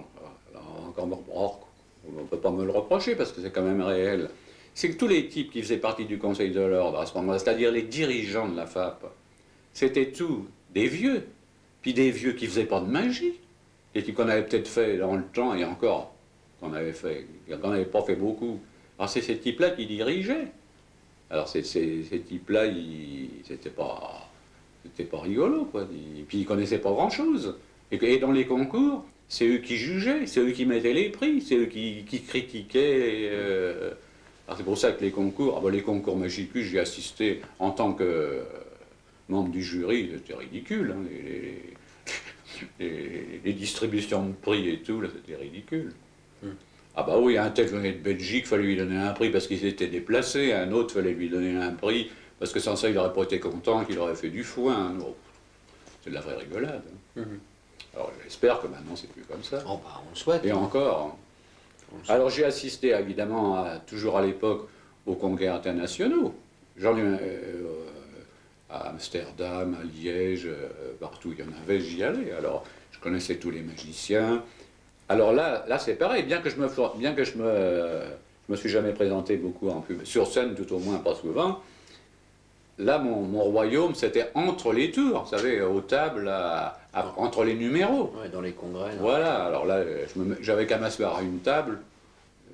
encore, on ne peut pas me le reprocher parce que c'est quand même réel, c'est que tous les types qui faisaient partie du Conseil de l'Ordre à ce moment-là, c'est-à-dire les dirigeants de la FAP, c'était tout des vieux, puis des vieux qui ne faisaient pas de magie, des types qu'on avait peut-être fait dans le temps, et encore, qu'on n'avait pas fait beaucoup. Alors c'est ces types-là qui dirigeaient. Alors ces types-là, c'était pas rigolo, quoi. Et puis ils connaissaient pas grand-chose. Et dans les concours, c'est eux qui jugeaient, c'est eux qui mettaient les prix, c'est eux qui critiquaient. Alors c'est pour ça que les concours, les concours Magicus, j'y ai assisté en tant que membre du jury, c'était ridicule. Hein, les distributions de prix et tout, là, c'était ridicule. Ah bah oui, un tel venait de Belgique, il fallait lui donner un prix parce qu'il s'était déplacé, un autre, il fallait lui donner un prix parce que sans ça, il n'aurait pas été content, qu'il aurait fait du foin. Oh, c'est de la vraie rigolade. Hein. Alors j'espère que maintenant, c'est plus comme ça. Oh bah, on le souhaite. Et encore. Alors j'ai assisté, évidemment, toujours à l'époque, aux congrès internationaux. J'en ai à Amsterdam, à Liège, partout il y en avait, j'y allais. Alors je connaissais tous les magiciens. Alors là c'est pareil, bien que je me suis jamais présenté beaucoup en pub, sur scène tout au moins, pas souvent. Là, mon royaume, c'était entre les tours, vous savez, aux tables, entre les numéros. Ouais, dans les congrès. Là. Voilà, alors là, j'avais qu'à m'asseoir à une table,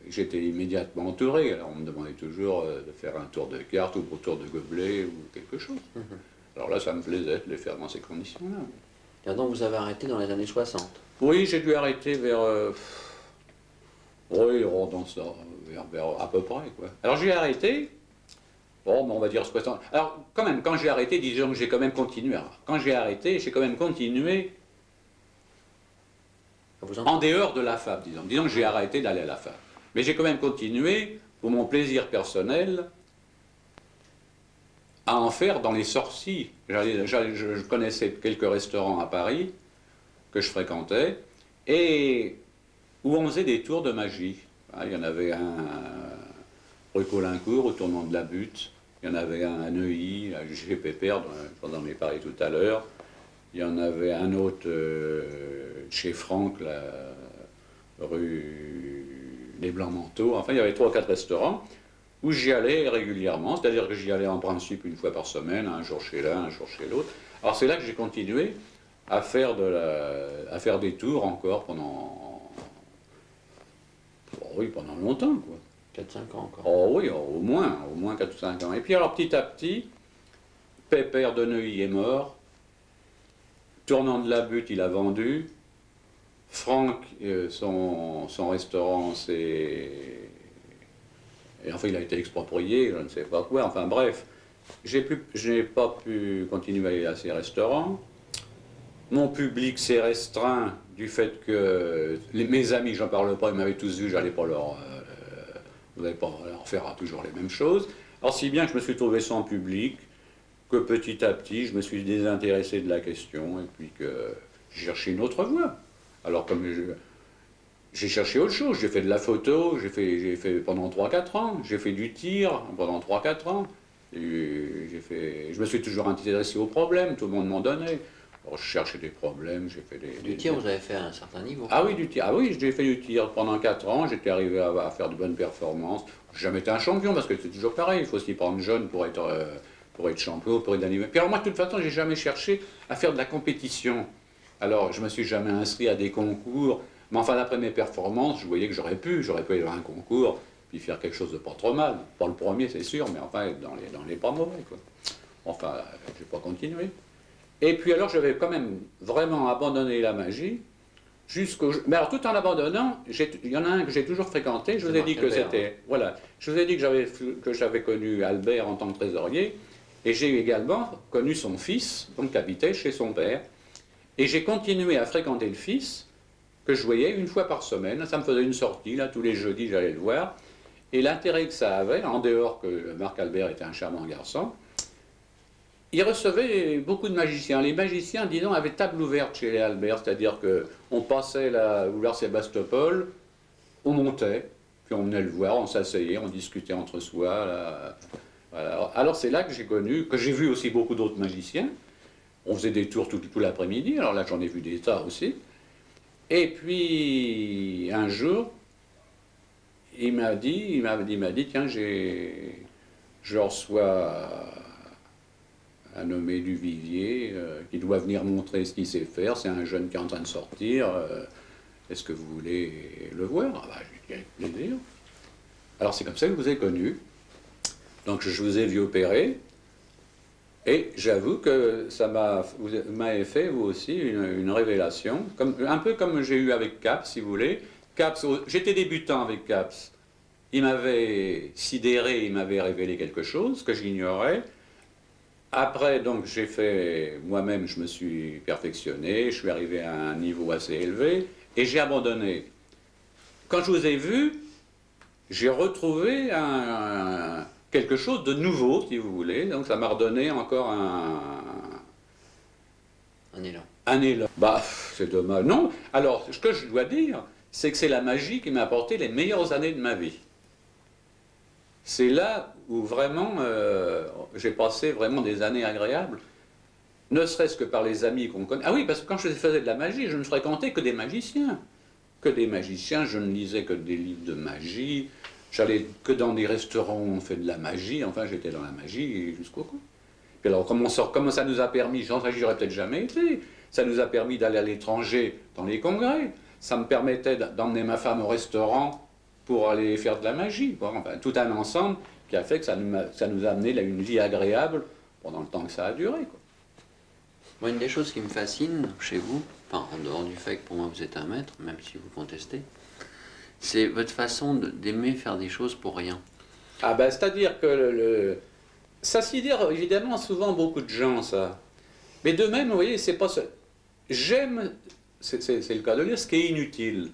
j'étais immédiatement entouré. Alors on me demandait toujours de faire un tour de carte ou un tour de gobelet ou quelque chose. Alors là, ça me plaisait de les faire dans ces conditions-là. Et donc vous avez arrêté dans les années 60. Oui, j'ai dû arrêter vers... oui, vers à peu près, quoi. Alors j'ai arrêté... Bon, on va dire 60. Alors, quand même, quand j'ai arrêté, disons que j'ai quand même continué. Alors, quand j'ai arrêté, j'ai quand même continué en dehors de la FAP, disons. Disons que j'ai arrêté d'aller à la FAP. Mais j'ai quand même continué, pour mon plaisir personnel, à en faire dans les sorties. Je connaissais quelques restaurants à Paris que je fréquentais et où on faisait des tours de magie. Il y en avait un rue Caulaincourt, au tournant de la Butte. Il y en avait un à Neuilly, à G. Pépère, dont j'en ai parlé tout à l'heure. Il y en avait un autre chez Franck, la rue des Blancs-Manteaux. Enfin, il y avait 3 ou 4 restaurants où j'y allais régulièrement. C'est-à-dire que j'y allais en principe une fois par semaine, un jour chez l'un, un jour chez l'autre. Alors c'est là que j'ai continué à faire des tours encore pendant longtemps, quoi. 4-5 ans encore. Oh oui, au moins 4 ou 5 ans. Et puis alors petit à petit, Pépère de Neuilly est mort, Tournant de la Butte il a vendu, Franck, son restaurant enfin il a été exproprié, je ne sais pas quoi, enfin bref, je n'ai pas pu continuer à aller à ces restaurants. Mon public s'est restreint du fait que mes amis, j'en parle pas, ils m'avaient tous vu, j'allais pas vous n'allez pas leur faire toujours les mêmes choses. Alors si bien que je me suis trouvé sans public, que petit à petit je me suis désintéressé de la question et puis que j'ai cherché une autre voie. Alors comme j'ai cherché autre chose, j'ai fait de la photo, j'ai fait pendant 3-4 ans, j'ai fait du tir pendant 3-4 ans, et je me suis toujours intéressé aux problèmes, tout le monde m'en donnait. Alors, je cherchais des problèmes, j'ai fait Du tir, vous avez fait à un certain niveau. Ah oui, du tir. Ah oui, j'ai fait du tir pendant 4 ans, j'étais arrivé à faire de bonnes performances. J'ai jamais été un champion, parce que c'est toujours pareil, il faut s'y prendre jeune pour être champion, pour être animé. Puis alors moi, de toute façon, j'ai jamais cherché à faire de la compétition. Alors, je ne me suis jamais inscrit à des concours, mais enfin, d'après mes performances, je voyais que j'aurais pu aller dans un concours, puis faire quelque chose de pas trop mal. Pas le premier, c'est sûr, mais enfin, dans les pas mauvais, quoi. Enfin, je n'ai pas continué. Et puis alors, j'avais quand même vraiment abandonné la magie, mais alors, tout en l'abandonnant, il y en a un que j'ai toujours fréquenté, je vous ai dit que c'était... Voilà, je vous ai dit que j'avais connu Albert en tant que trésorier, et j'ai également connu son fils, donc qui habitait chez son père. Et j'ai continué à fréquenter le fils, que je voyais une fois par semaine. Ça me faisait une sortie, là, tous les jeudis, j'allais le voir. Et l'intérêt que ça avait, en dehors que Marc Albert était un charmant garçon, il recevait beaucoup de magiciens. Les magiciens, disons, avaient table ouverte chez les Albert, c'est-à-dire qu'on passait là, vers Sébastopol, on montait, puis on venait le voir, on s'asseyait, on discutait entre soi. Là, voilà. Alors c'est là que j'ai connu, que j'ai vu aussi beaucoup d'autres magiciens. On faisait des tours tout l'après-midi, alors là j'en ai vu des tas aussi. Et puis un jour, il m'a dit, tiens, je reçois un nommé du Vivier qui doit venir montrer ce qu'il sait faire. C'est un jeune qui est en train de sortir. Est-ce que vous voulez le voir? Ah bah, je lui dis avec plaisir. Alors c'est comme ça que je vous ai connu. Donc je vous ai vu opérer. Et j'avoue que vous m'avez fait, vous aussi, une révélation, un peu comme j'ai eu avec Caps, si vous voulez. Caps, j'étais débutant avec Caps. Il m'avait sidéré, il m'avait révélé quelque chose que j'ignorais. Après, donc, j'ai fait, moi-même, je me suis perfectionné, je suis arrivé à un niveau assez élevé, et j'ai abandonné. Quand je vous ai vu, j'ai retrouvé quelque chose de nouveau, si vous voulez, donc ça m'a redonné encore Un élan. Un élan. Bah, c'est dommage. Non, alors, ce que je dois dire, c'est que c'est la magie qui m'a apporté les meilleures années de ma vie. C'est là où vraiment, j'ai passé vraiment des années agréables, ne serait-ce que par les amis qu'on connaît. Ah oui, parce que quand je faisais de la magie, je ne fréquentais que des magiciens. Que des magiciens, je ne lisais que des livres de magie, j'allais que dans des restaurants où on fait de la magie, enfin j'étais dans la magie jusqu'au cou. Puis alors comment ça nous a permis, j'aurais peut-être jamais été, ça nous a permis d'aller à l'étranger dans les congrès, ça me permettait d'emmener ma femme au restaurant pour aller faire de la magie. Bon, enfin, tout un ensemble qui a fait que ça nous a amené là, une vie agréable pendant le temps que ça a duré, quoi. Moi, une des choses qui me fascine chez vous, enfin, en dehors du fait que pour moi vous êtes un maître, même si vous contestez, c'est votre façon d'aimer faire des choses pour rien. Ah ben, c'est-à-dire que ça sidère évidemment souvent beaucoup de gens, ça. Mais de même, vous voyez, c'est pas ça. J'aime, c'est le cas de dire, ce qui est inutile.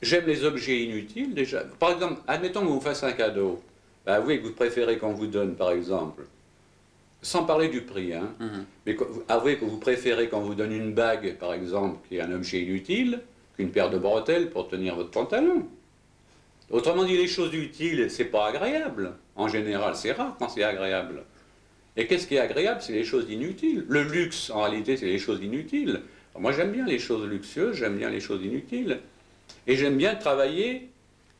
J'aime les objets inutiles, déjà. Par exemple, admettons que vous fassiez un cadeau. Ben, vous, que vous préférez qu'on vous donne, par exemple, sans parler du prix, hein, mais avouez que vous préférez qu'on vous donne une bague, par exemple, qui est un objet inutile, qu'une paire de bretelles pour tenir votre pantalon. Autrement dit, les choses utiles, c'est pas agréable. En général, c'est rare quand c'est agréable. Et qu'est-ce qui est agréable? C'est les choses inutiles. Le luxe, en réalité, c'est les choses inutiles. Alors moi, j'aime bien les choses luxueuses, j'aime bien les choses inutiles. Et j'aime bien travailler,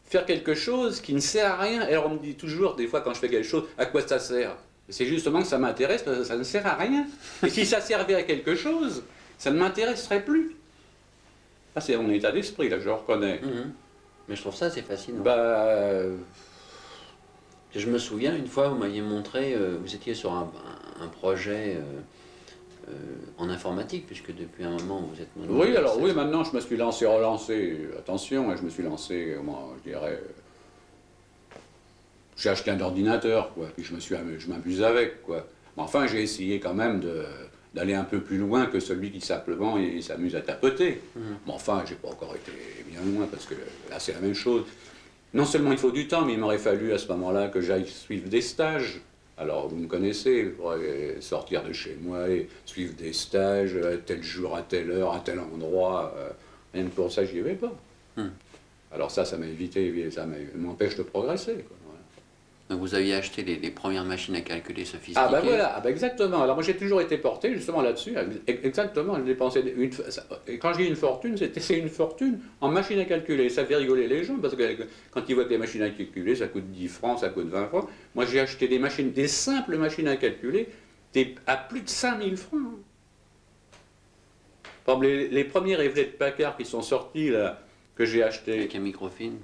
faire quelque chose qui ne sert à rien. Et alors, on me dit toujours, des fois, quand je fais quelque chose, à quoi ça sert? C'est justement que ça m'intéresse parce que ça ne sert à rien. Et si ça servait à quelque chose, ça ne m'intéresserait plus. Ah, c'est mon état d'esprit, là, je le reconnais. Mais je trouve ça assez fascinant. Bah, je me souviens, une fois, vous m'aviez montré, vous étiez sur un projet en informatique, puisque depuis un moment, vous êtes... Oui, alors oui, maintenant, je me suis relancé, attention, je me suis lancé, moi, je dirais... J'ai acheté un ordinateur, quoi, puis je m'amuse avec, quoi. Mais enfin, j'ai essayé quand même d'aller un peu plus loin que celui qui simplement s'amuse à tapoter. Mais enfin, j'ai pas encore été bien loin, parce que là, c'est la même chose. Non seulement il faut du temps, mais il m'aurait fallu à ce moment-là que j'aille suivre des stages. Alors, vous me connaissez, pour sortir de chez moi et suivre des stages, à tel jour, à telle heure, à tel endroit. Rien que pour ça, j'y vais pas. Alors ça m'a évité, ça m'empêche de progresser, quoi. Donc vous aviez acheté les premières machines à calculer sophistiquées. Ah ben voilà, ah ben exactement. Alors moi j'ai toujours été porté justement là-dessus. Exactement, j'ai dépensé et quand je dis une fortune, c'est une fortune en machine à calculer. Ça fait rigoler les gens parce que quand ils voient que les machines à calculer, ça coûte 10 francs, ça coûte 20 francs. Moi j'ai acheté des simples machines à calculer à plus de 5000 francs. Par exemple, les premiers rivets de Packard qui sont sortis, là, que j'ai achetés. Avec un microfilm.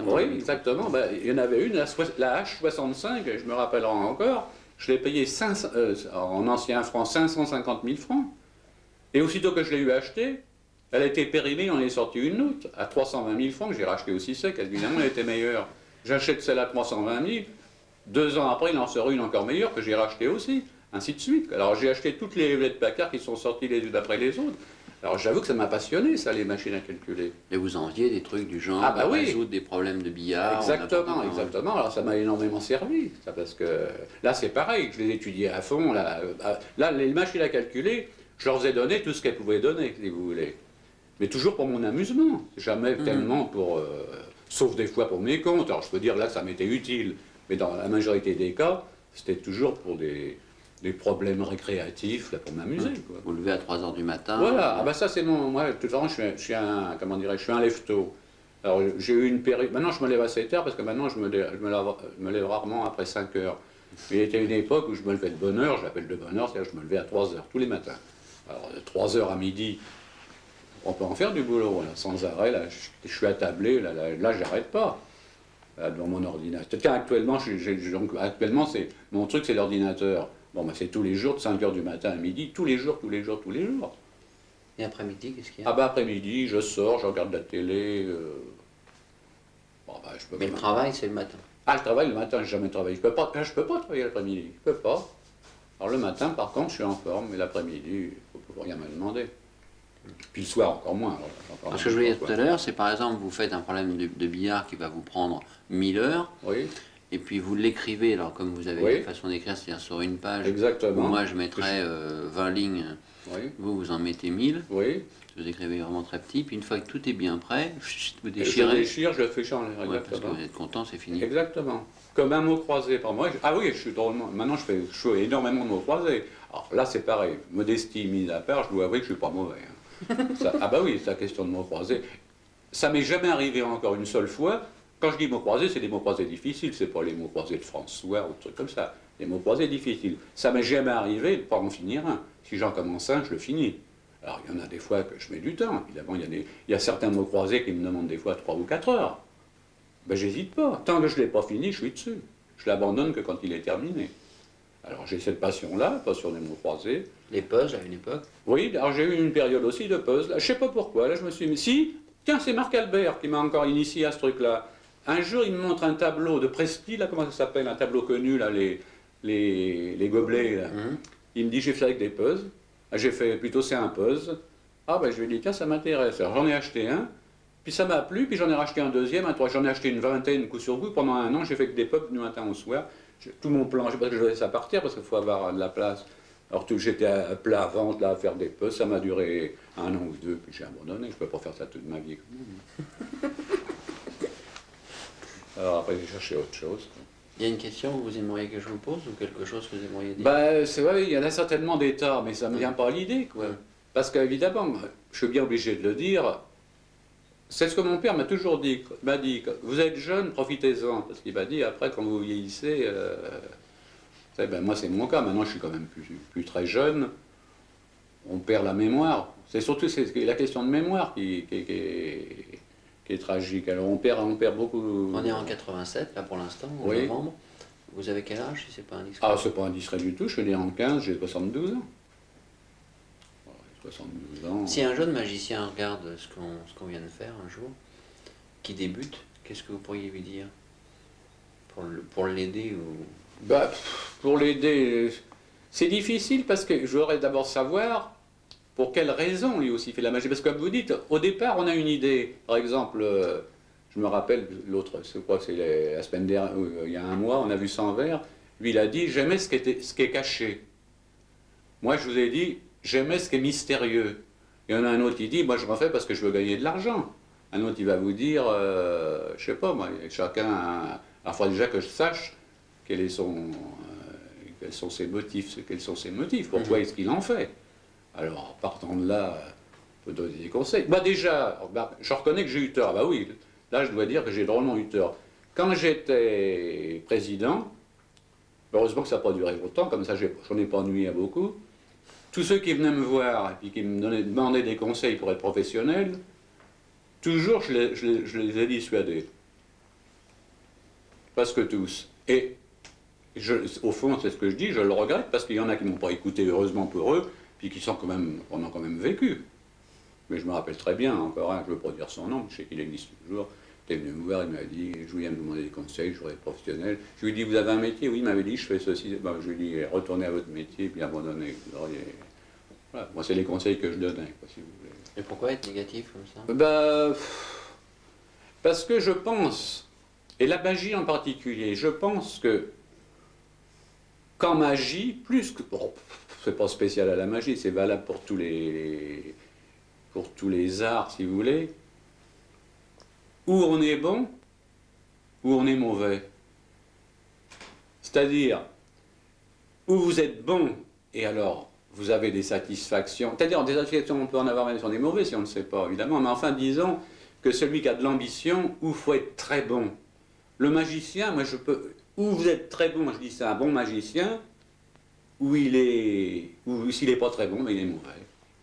Oui, exactement. Ben, il y en avait une, la H65, je me rappellerai encore, je l'ai payé en ancien francs 550 000 francs. Et aussitôt que je l'ai eu acheté, elle a été périmée, on est sorti une autre à 320 000 francs, que j'ai racheté aussi sec, évidemment, elle était meilleure. J'achète celle à 320 000, 2 ans après, il en sort une encore meilleure que j'ai rachetée aussi, ainsi de suite. Alors j'ai acheté toutes les rivets de Packard qui sont sorties les unes après les autres. Alors j'avoue que ça m'a passionné, ça, les machines à calculer. Et vous enviez des trucs du genre, Ah bah oui, résoudre des problèmes de billard. exactement, exactement. Alors ça m'a énormément servi, ça, parce que là c'est pareil, je les étudiais à fond. Là, les machines à calculer, je leur ai donné tout ce qu'elles pouvaient donner, si vous voulez. Mais toujours pour mon amusement, jamais tellement pour... sauf des fois pour mes comptes. Alors je peux dire là que ça m'était utile, mais dans la majorité des cas, c'était toujours pour des problèmes récréatifs, là, pour m'amuser. Vous levez à 3 h du matin. Voilà, ah bah ça c'est mon... Moi, de toute façon, je suis un... Comment dirais-je, je suis un lève-tôt. Alors j'ai eu une période... Maintenant je me lève assez tard, parce que maintenant je me lève rarement après 5 heures. Mais il y était une époque où je me levais de bonne heure, je l'appelle de bonne heure, c'est-à-dire que je me levais à 3 heures, tous les matins. Alors de 3 heures à midi, on peut en faire du boulot, là, sans arrêt, là, je suis attablé, là j'arrête pas. Là, devant mon ordinateur. Actuellement, actuellement mon truc c'est l'ordinateur. Bon, bah, c'est tous les jours, de 5 h du matin à midi, tous les jours, tous les jours, tous les jours. Et après-midi, qu'est-ce qu'il y a? Ah bah après-midi, je sors, je regarde la télé. Bon, bah, je peux Mais le travail, c'est le matin. Ah, le travail, le matin, j'ai jamais travaillé. Je peux pas travailler l'après-midi, je peux pas. Alors le matin, par contre, je suis en forme, mais l'après-midi, il faut rien me demander. Puis le soir, encore moins. Alors, ce que je voulais dire tout à l'heure, c'est par exemple, vous faites un problème de billard qui va vous prendre 1000 heures. Oui. Et puis vous l'écrivez, alors comme vous avez une façon d'écrire, c'est-à-dire sur une page. Exactement. Où moi je mettrais 20 lignes, vous en mettez 1000. Oui. Vous écrivez vraiment très petit, puis une fois que tout est bien prêt, vous déchirez. déchirez. Je déchire, je le fais changer. Ouais, parce que vous êtes content, c'est fini. Exactement. Comme un mot croisé par moi. Ah oui, je suis drôlement. Maintenant, je fais énormément de mots croisés. Alors là, c'est pareil. Modestie mise à part, je dois avouer que je suis pas mauvais. Ah bah oui, c'est la question de mots croisés. Ça m'est jamais arrivé encore une seule fois. Quand je dis mots croisés, c'est des mots croisés difficiles. C'est pas les mots croisés de François ou des trucs comme ça. Des mots croisés difficiles. Ça m'est jamais arrivé de pas en finir un. Si j'en commence un, je le finis. Alors il y en a des fois que je mets du temps. Évidemment, il y a certains mots croisés qui me demandent des fois 3 ou 4 heures. Ben j'hésite pas. Tant que je ne l'ai pas fini, je suis dessus. Je l'abandonne que quand il est terminé. Alors j'ai cette passion-là, passion des mots croisés. Les puzzles à une époque? Oui, alors j'ai eu une période aussi de puzzle. Je ne sais pas pourquoi. Là, je me suis dit, si, tiens, c'est Marc Albert qui m'a encore initié à ce truc-là. Un jour, il me montre un tableau de Presti, là, comment ça s'appelle, un tableau connu, là, les gobelets, là. Il me dit, j'ai fait avec des puzzles. J'ai fait, plutôt, c'est un puzzle. Ah, ben, je lui ai dit, tiens, ça m'intéresse. Alors, j'en ai acheté un, puis ça m'a plu, puis j'en ai racheté un deuxième, un troisième. J'en ai acheté une vingtaine, coup sur coup. Pendant un an, j'ai fait que des puzzles du matin au soir. Tout mon plan, je sais pas que je laisse ça partir, parce qu'il faut avoir de la place. Alors, j'étais à plat ventre, là, à faire des puzzles. Ça m'a duré 1 an ou 2, puis j'ai abandonné. Je ne peux pas faire ça toute ma vie, quand même. Alors après, j'ai cherché autre chose. Il y a une question que vous aimeriez que je vous pose ou quelque chose que vous aimeriez dire? Bah, c'est vrai, il y en a certainement des tas, mais ça ne me vient pas à l'idée, quoi. Parce qu'évidemment, je suis bien obligé de le dire, c'est ce que mon père m'a toujours dit. Il m'a dit, vous êtes jeune, profitez-en. Parce qu'il m'a dit, après, quand vous vieillissez, ben, moi c'est mon cas, maintenant je suis quand même plus très jeune, on perd la mémoire. C'est surtout la question de mémoire qui est tragique. Alors on perd beaucoup... On est en 87, là pour l'instant, en novembre. Vous avez quel âge, si c'est pas indiscret? Ah, c'est pas indiscret du tout, je suis né en 15, j'ai 72 ans. 72 ans. Si un jeune magicien regarde ce qu'on vient de faire un jour, qui débute, qu'est-ce que vous pourriez lui dire? Pour l'aider ou... Bah, pour l'aider, c'est difficile parce que je voudrais d'abord savoir pour quelle raison lui aussi fait la magie. Parce que comme vous dites, au départ on a une idée. Par exemple, je me rappelle l'autre, c'est quoi, c'est la semaine dernière, il y a un mois, on a vu Sanvert, lui il a dit j'aimais ce qui est caché. Moi je vous ai dit j'aimais ce qui est mystérieux. Il y en a un autre qui dit moi je m'en fais parce que je veux gagner de l'argent. Un autre il va vous dire, je sais pas moi, chacun, il faut déjà que je sache quels sont ses motifs, pourquoi est-ce qu'il en fait. Alors, partant de là, on peut donner des conseils. Bah déjà, je reconnais que j'ai eu tort. Bah oui, là je dois dire que j'ai drôlement eu tort. Quand j'étais président, heureusement que ça n'a pas duré longtemps, comme ça j'en ai pas ennuyé à beaucoup, tous ceux qui venaient me voir et puis qui me demandaient des conseils pour être professionnel, toujours je les ai dissuadés. Parce que tous. Et au fond, c'est ce que je dis, je le regrette, parce qu'il y en a qui ne m'ont pas écouté, heureusement pour eux, puis qui sont on a quand même vécu. Mais je me rappelle très bien, encore un, je veux pas dire son nom, je sais qu'il existe toujours. Il est venu me voir, il m'a dit, je viens me demander des conseils, je voudrais être professionnel. Je lui ai dit, vous avez un métier? Oui, il m'avait dit, je fais ceci. Ben, je lui ai dit, retournez à votre métier, puis abandonnez. Voilà. Moi, c'est les conseils que je donnais, quoi, si vous voulez. Et pourquoi être négatif comme ça? Ben, parce que je pense, et la magie en particulier, je pense que qu'en magie, plus que... Bon, c'est pas spécial à la magie, c'est valable pour tous les arts, si vous voulez, où on est bon, où on est mauvais. C'est-à-dire, où vous êtes bon, et alors vous avez des satisfactions. C'est-à-dire, des satisfactions, on peut en avoir même si on est mauvais, si on ne le sait pas, évidemment. Mais enfin, disons que celui qui a de l'ambition, où il faut être très bon. Le magicien, moi je peux... Où vous êtes très bon, je dis c'est un bon magicien, ou s'il n'est pas très bon, mais il est mauvais.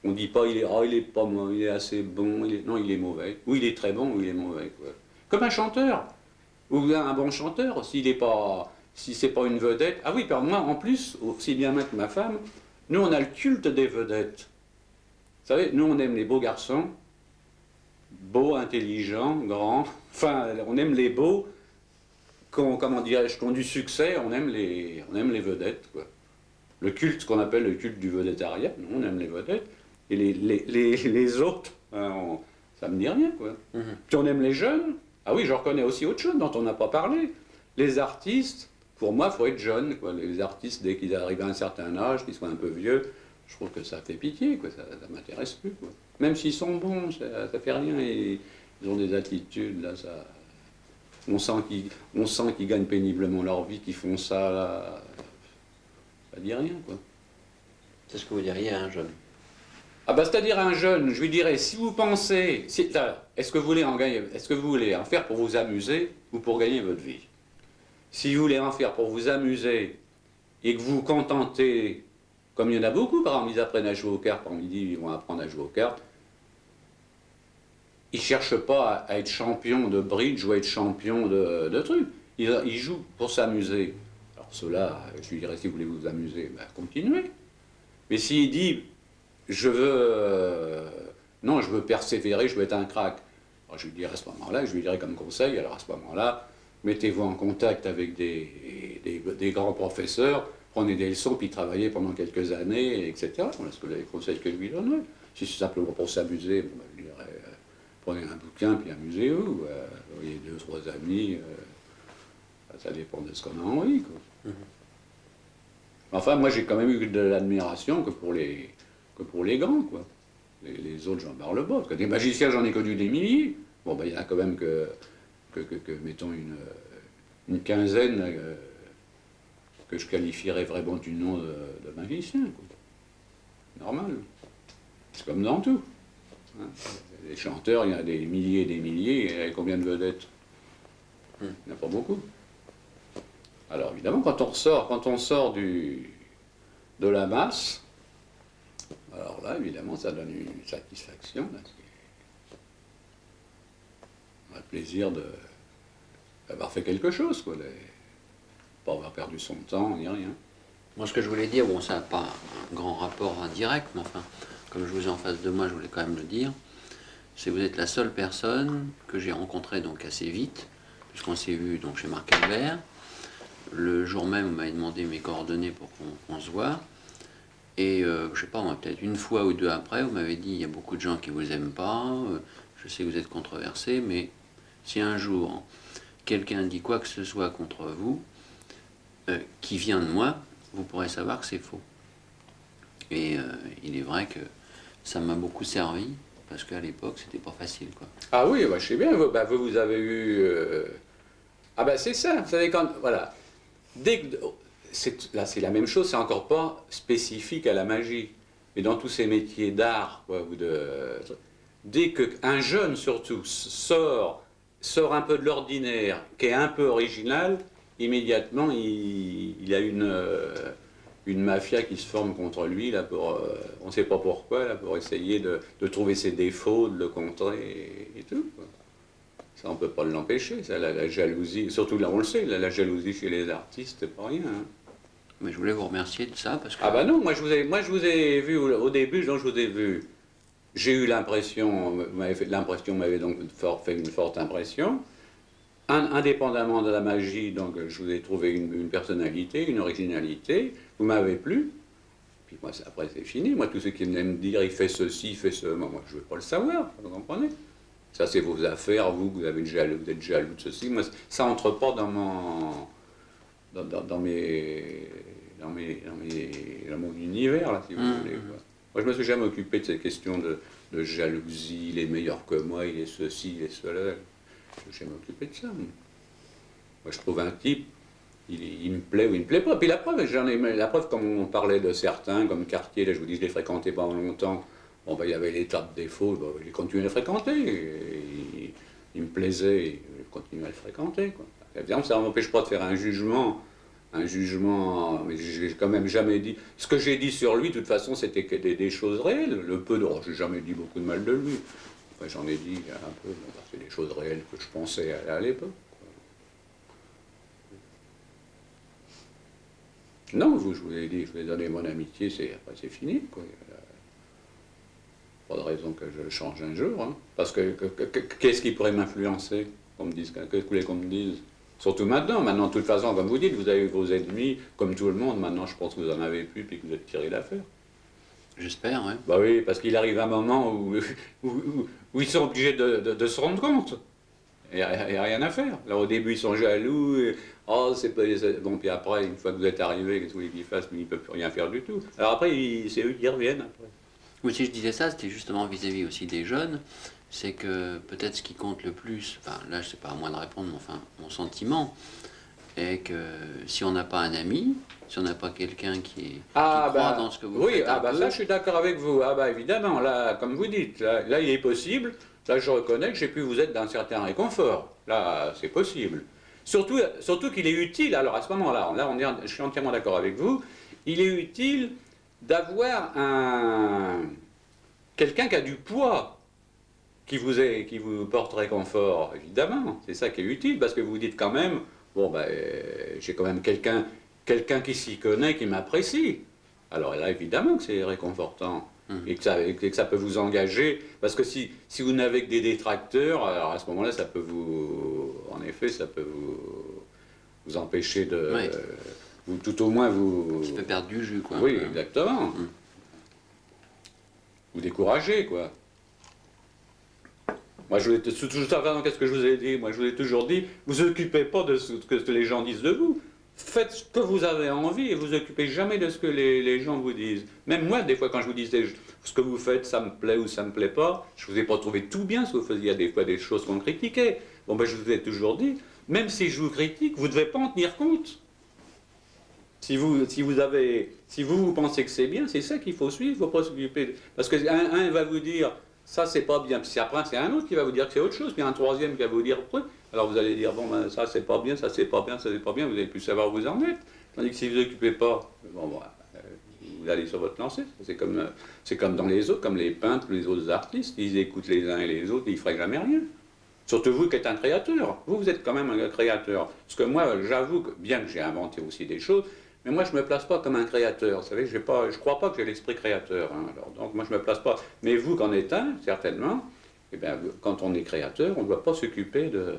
On ne dit pas il est pas mauvais, il est assez bon, non, il est mauvais. Ou il est très bon, ou il est mauvais, quoi. Comme un chanteur, ou un bon chanteur, si c'est pas une vedette. Ah oui, par moi, en plus, aussi bien moi que ma femme, nous on a le culte des vedettes. Vous savez, nous on aime les beaux garçons, beaux, intelligents, grands, enfin, on aime les beaux, qui ont du succès, on aime les vedettes, quoi. Le culte, ce qu'on appelle le culte du vedettariat, nous on aime les vedettes. Et les autres, ça me dit rien, quoi. Puis on aime les jeunes. Ah oui, je reconnais aussi autre chose dont on n'a pas parlé. Les artistes, pour moi, il faut être jeune, quoi. Les artistes, dès qu'ils arrivent à un certain âge, qu'ils soient un peu vieux, je trouve que ça fait pitié, quoi. Ça m'intéresse plus, quoi. Même s'ils sont bons, ça fait rien. Et ils ont des attitudes, là, ça... On sent qu'ils gagnent péniblement leur vie, qu'ils font ça, là... Ça dit rien, quoi. C'est ce que vous diriez à un jeune? Ah bah c'est-à-dire un jeune, je lui dirais, si vous pensez, est-ce que vous voulez en gagner, est-ce que vous voulez en faire pour vous amuser ou pour gagner votre vie? Si vous voulez en faire pour vous amuser et que vous vous contentez, comme il y en a beaucoup, par exemple, ils apprennent à jouer aux cartes, par midi, ils vont apprendre à jouer aux cartes, ils ne cherchent pas à être champion de bridge ou à être champion de trucs, ils jouent pour s'amuser. Alors ceux-là, je lui dirais, si vous voulez vous amuser, ben, continuez. Mais s'il dit, je veux persévérer, je veux être un crack. Alors je lui dirais à ce moment-là, je lui dirais comme conseil, alors à ce moment-là, mettez-vous en contact avec des grands professeurs, prenez des leçons, puis travaillez pendant quelques années, etc. Voilà ce que les conseils que je lui donnerais. Si c'est simplement pour s'amuser, bon, ben, je lui dirais, prenez un bouquin, puis amusez-vous. Voyez 2 ou 3 amis, ça dépend de ce qu'on a envie, quoi. Enfin, moi j'ai quand même eu de l'admiration que pour les grands, quoi. Les autres, j'en parle pas. Parce que des magiciens, j'en ai connu des milliers. Bon, ben, il y en a quand même que mettons, une quinzaine que je qualifierais vraiment du nom de magicien, quoi. Normal. C'est comme dans tout. Hein. Les chanteurs, il y en a des milliers et des milliers. Et combien de vedettes? Il n'y en a pas beaucoup. Alors évidemment, quand on sort de la masse, alors là, évidemment, ça donne une satisfaction. Là, on a le plaisir d'avoir fait quelque chose, quoi. Pas avoir perdu son temps, ni rien. Moi, ce que je voulais dire, bon, ça n'a pas un grand rapport indirect, mais enfin, comme je vous ai en face de moi, je voulais quand même le dire, c'est que vous êtes la seule personne que j'ai rencontrée donc assez vite, puisqu'on s'est vu donc chez Marc Albert. Le jour même, vous m'avez demandé mes coordonnées pour qu'on se voit. Et je sais pas, peut-être une fois ou deux après, vous m'avez dit, il y a beaucoup de gens qui vous aiment pas, je sais que vous êtes controversé, mais si un jour quelqu'un dit quoi que ce soit contre vous, qui vient de moi, vous pourrez savoir que c'est faux. Et il est vrai que ça m'a beaucoup servi, parce qu'à l'époque, c'était pas facile, quoi. Ah oui, bah, je sais bien, vous avez eu... Ah ben c'est ça, vous savez quand... Voilà. Là, c'est la même chose, c'est encore pas spécifique à la magie. Mais dans tous ces métiers d'art, quoi, dès qu'un jeune, surtout, sort un peu de l'ordinaire, qui est un peu original, immédiatement, il une mafia qui se forme contre lui, là, on ne sait pas pourquoi, là, pour essayer de trouver ses défauts, de le contrer et tout, quoi. Ça, on ne peut pas l'empêcher, ça, la jalousie, surtout là, on le sait, la jalousie chez les artistes, c'est pas rien, hein. Mais je voulais vous remercier de ça parce que... Ah bah non, moi je vous ai vu au début, donc je vous ai vu. J'ai eu l'impression, m'avait donc fait une forte impression. Indépendamment de la magie, donc je vous ai trouvé une personnalité, une originalité, vous m'avez plu. Puis moi, après c'est fini. Moi, tous ceux qui venaient me dire, il fait ceci, il fait ce... Moi, je ne veux pas le savoir, vous comprenez? Ça, c'est vos affaires, vous êtes jaloux de ceci. Moi, ça entre pas dans mon... dans mon univers, là, si vous voulez, quoi. Moi, je me suis jamais occupé de ces questions de jalousie, il est meilleur que moi, il est ceci, il est cela. Je me suis jamais occupé de ça. Moi, je trouve un type, il me plaît ou il me plaît pas. Puis la preuve, comme on parlait de certains, comme Cartier, là, je vous dis, je l'ai fréquenté pendant longtemps. Bon, ben, il y avait les tas de défauts, ben, j'ai continué à le fréquenter. Il me plaisait, et je continue à le fréquenter, quoi. Évidemment, ça ne m'empêche pas de faire un jugement, mais j'ai quand même jamais dit. Ce que j'ai dit sur lui, de toute façon, c'était des choses réelles. J'ai jamais dit beaucoup de mal de lui. Enfin, j'en ai dit un peu, c'est des choses réelles que je pensais à l'époque. Non, je vous ai dit, je vous ai donné mon amitié, après c'est fini, quoi. Pas de raison que je le change un jour, hein. Parce que qu'est-ce qui pourrait m'influencer, qu'on me dise, que vous voulez qu'on me dise? Surtout maintenant, de toute façon, comme vous dites, vous avez vos ennemis, comme tout le monde, maintenant je pense que vous en avez plus, puis que vous êtes tiré l'affaire. J'espère, oui. Bah oui, parce qu'il arrive un moment où ils sont obligés de se rendre compte. Il n'y a rien à faire. Là, au début, ils sont jaloux, oh, c'est pas... Bon, puis après, une fois que vous êtes arrivé, qu'est-ce que vous voulez qu'ils fassent? Mais ils ne peuvent plus rien faire du tout. Alors après, c'est eux qui reviennent, après. Oui, si je disais ça, c'était justement vis-à-vis aussi des jeunes, c'est que peut-être ce qui compte le plus, enfin là, c'est pas à moi de répondre, mais enfin, mon sentiment est que si on n'a pas un ami, si on n'a pas quelqu'un qui croit dans ce que vous faites un peu... ça, je suis d'accord avec vous. Ah bah évidemment, là, comme vous dites, là, il est possible, là, je reconnais que j'ai pu vous être d'un certain réconfort. Là, c'est possible. Surtout qu'il est utile, alors à ce moment-là, je suis entièrement d'accord avec vous, il est utile d'avoir quelqu'un qui a du poids, qui vous porte réconfort, évidemment. C'est ça qui est utile, parce que vous dites quand même, bon, ben, j'ai quand même quelqu'un qui s'y connaît, qui m'apprécie. Alors là, évidemment que c'est réconfortant, et que ça peut vous engager, parce que si vous n'avez que des détracteurs, alors à ce moment-là, ça peut ça peut vous empêcher de... ou tout au moins vous... Qui peut perdre du jus, quoi. Oui, exactement. Vous décourager, quoi. Moi, qu'est-ce que je vous ai dit? Moi, je vous ai toujours dit, vous occupez pas de ce que les gens disent de vous. Faites ce que vous avez envie et vous occupez jamais de ce que les gens vous disent. Même moi, des fois, quand je vous disais ce que vous faites, ça me plaît ou ça me plaît pas, je vous ai pas trouvé tout bien ce que vous faisiez. Il y a des fois des choses qu'on critiquait. Bon, ben, je vous ai toujours dit, même si je vous critique, vous ne devez pas en tenir compte. Si vous pensez que c'est bien, c'est ça qu'il faut suivre, il ne faut pas s'occuper. Parce qu'un va vous dire, ça c'est pas bien, puis après c'est un autre qui va vous dire que c'est autre chose, puis un troisième qui va vous dire, alors vous allez dire, bon ben ça c'est pas bien, ça c'est pas bien, ça c'est pas bien, vous allez plus savoir où vous en êtes. Tandis que si vous ne vous occupez pas, vous allez sur votre lancée. C'est comme dans les autres, comme les peintres, les autres artistes, ils écoutent les uns et les autres, ils ne feraient jamais rien. Surtout vous qui êtes un créateur. Vous êtes quand même un créateur. Parce que moi, j'avoue que, bien que j'ai inventé aussi des choses, mais moi, je ne me place pas comme un créateur. Vous savez, je ne crois pas que j'ai l'esprit créateur. Hein. Alors, donc, moi, je ne me place pas. Mais vous, qu'en êtes un, certainement, eh bien, quand on est créateur, on ne doit pas s'occuper de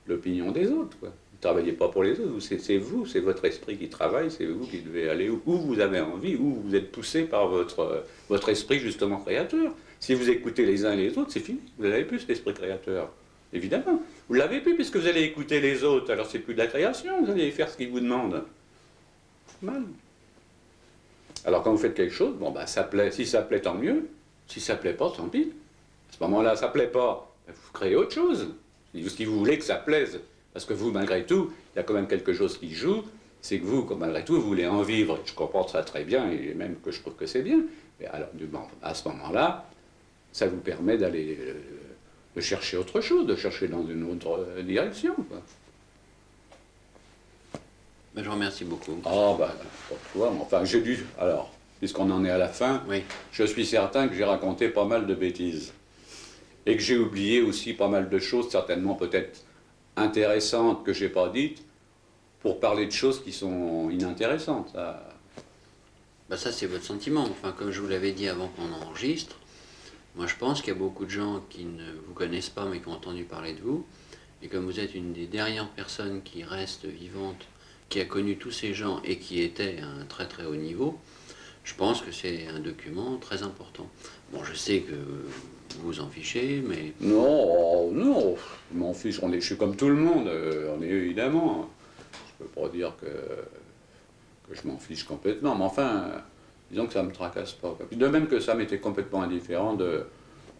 l'opinion des autres, quoi. Vous ne travaillez pas pour les autres. C'est vous, c'est votre esprit qui travaille, c'est vous qui devez aller où vous avez envie, où vous êtes poussé par votre esprit, justement, créateur. Si vous écoutez les uns et les autres, c'est fini. Vous n'avez plus cet esprit créateur. Évidemment. Vous l'avez plus puisque vous allez écouter les autres. Alors, c'est plus de la création. Vous allez faire ce qu'ils vous demandent. Mal. Alors quand vous faites quelque chose, bon ben ça plaît, si ça plaît tant mieux, si ça plaît pas, tant pis. À ce moment-là, ça plaît pas, ben, vous créez autre chose. Si vous voulez que ça plaise, parce que vous, malgré tout, il y a quand même quelque chose qui joue, c'est que vous, malgré tout, vous voulez en vivre. Je comprends ça très bien, et même que je trouve que c'est bien. Mais alors, à ce moment-là, ça vous permet d'aller de chercher autre chose, de chercher dans une autre direction, quoi. Ben, je vous remercie beaucoup. Ah, bah, pas toi, mais enfin, j'ai dû. Alors, puisqu'on en est à la fin, Oui. je suis certain que j'ai raconté pas mal de bêtises. Et que j'ai oublié aussi pas mal de choses, certainement peut-être intéressantes que j'ai pas dites, pour parler de choses qui sont inintéressantes. Ben, ça, c'est votre sentiment. Enfin, comme je vous l'avais dit avant qu'on enregistre, moi, je pense qu'il y a beaucoup de gens qui ne vous connaissent pas, mais qui ont entendu parler de vous. Et comme vous êtes une des dernières personnes qui reste vivante, qui a connu tous ces gens et qui était à un très très haut niveau, je pense que c'est un document très important. Bon, je sais que vous vous en fichez, mais Non, oh, non, je m'en fiche, je suis comme tout le monde, on est évidemment. Je peux pas dire que je m'en fiche complètement, mais enfin, disons que ça me tracasse pas. De même que ça m'était complètement indifférent de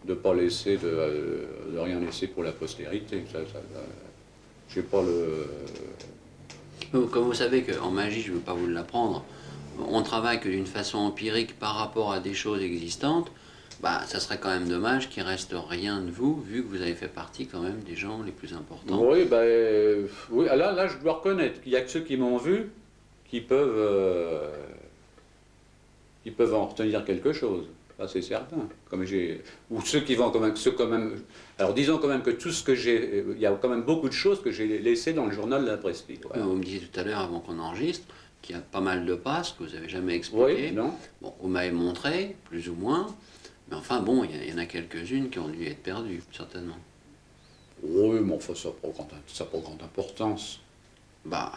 ne pas laisser, de rien laisser pour la postérité. J'ai pas le... comme vous savez qu'en magie, je ne veux pas vous l'apprendre, on travaille que d'une façon empirique par rapport à des choses existantes, bah, ça serait quand même dommage qu'il reste rien de vous, vu que vous avez fait partie quand même des gens les plus importants. Oui, ben, oui, là, je dois reconnaître qu'il y a que ceux qui m'ont vu qui peuvent en retenir quelque chose. Ça, c'est certain. Ou ceux qui vont quand même, ceux quand même. Alors, disons quand même que tout ce que j'ai, il y a quand même beaucoup de choses que j'ai laissées dans le journal de la Prestige. Voilà. Vous me disiez tout à l'heure, avant qu'on enregistre, qu'il y a pas mal de passes que vous n'avez jamais expliquées. Oui, non. Bon, vous m'avez montré, plus ou moins, mais enfin bon, il y en a quelques-unes qui ont dû être perdues, certainement. Oui, mais enfin, ça n'a pas grande importance. Bah,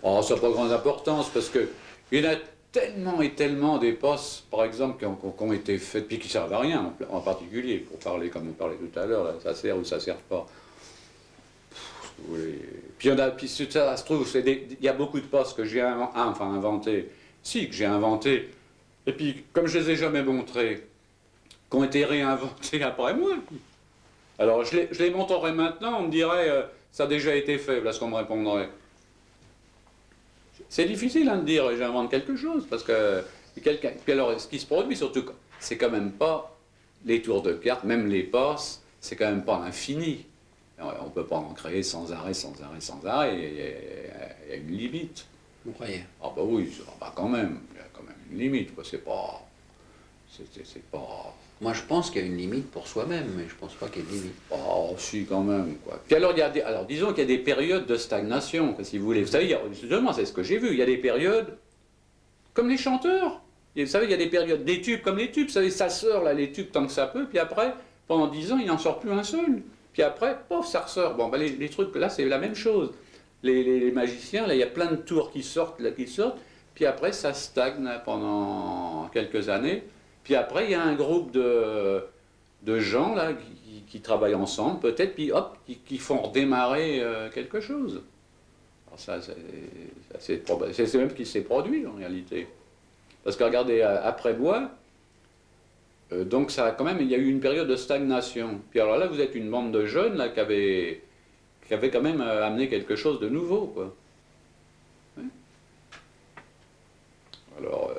Oh, ça n'a pas grande importance parce que il y en a tellement et tellement des postes, par exemple, qui ont été faites, puis qui ne servent à rien en particulier, pour parler comme on parlait tout à l'heure, là, ça sert ou ça ne sert pas. Oui. Puis, ça se trouve, il y a beaucoup de postes que j'ai inventés, que j'ai inventés, et puis comme je ne les ai jamais montrés, qui ont été réinventés après moi. Alors je les montrerai maintenant, on me dirait, ça a déjà été fait, voilà ce qu'on me répondrait. C'est difficile de dire j'invente quelque chose, parce que puis alors ce qui se produit surtout, c'est quand même pas les tours de cartes, même les passes, c'est quand même pas l'infini. On ne peut pas en créer sans arrêt, il y a une limite. vous croyez? Ah bah oui, quand même, il y a quand même une limite, quoi. C'est pas... Moi, je pense qu'il y a une limite pour soi-même, mais je pense pas qu'il y ait de limite. Oh, si, quand même, quoi. Puis alors, alors disons qu'il y a des périodes de stagnation, quoi, si vous voulez. Vous savez, justement, c'est ce que j'ai vu. Il y a des périodes, comme les chanteurs. Vous savez, il y a des périodes, des tubes comme les tubes. Vous savez, ça sort, là, les tubes, tant que ça peut. Puis après, pendant 10 ans, il n'en sort plus un seul. Puis après, pof, ça ressort. Bon, ben, les trucs, là, c'est la même chose. Les magiciens, là, il y a plein de tours qui sortent, là, qui sortent. Puis après, ça stagne là, pendant quelques années. Puis après, il y a un groupe de gens là, qui travaillent ensemble, peut-être, puis hop, qui font redémarrer quelque chose. Alors ça, c'est même ce qui s'est produit en réalité. Parce que regardez, après moi, donc ça, quand même, il y a eu une période de stagnation. Puis alors là, vous êtes une bande de jeunes là, qui avaient quand même amené quelque chose de nouveau, quoi. Ouais. Alors...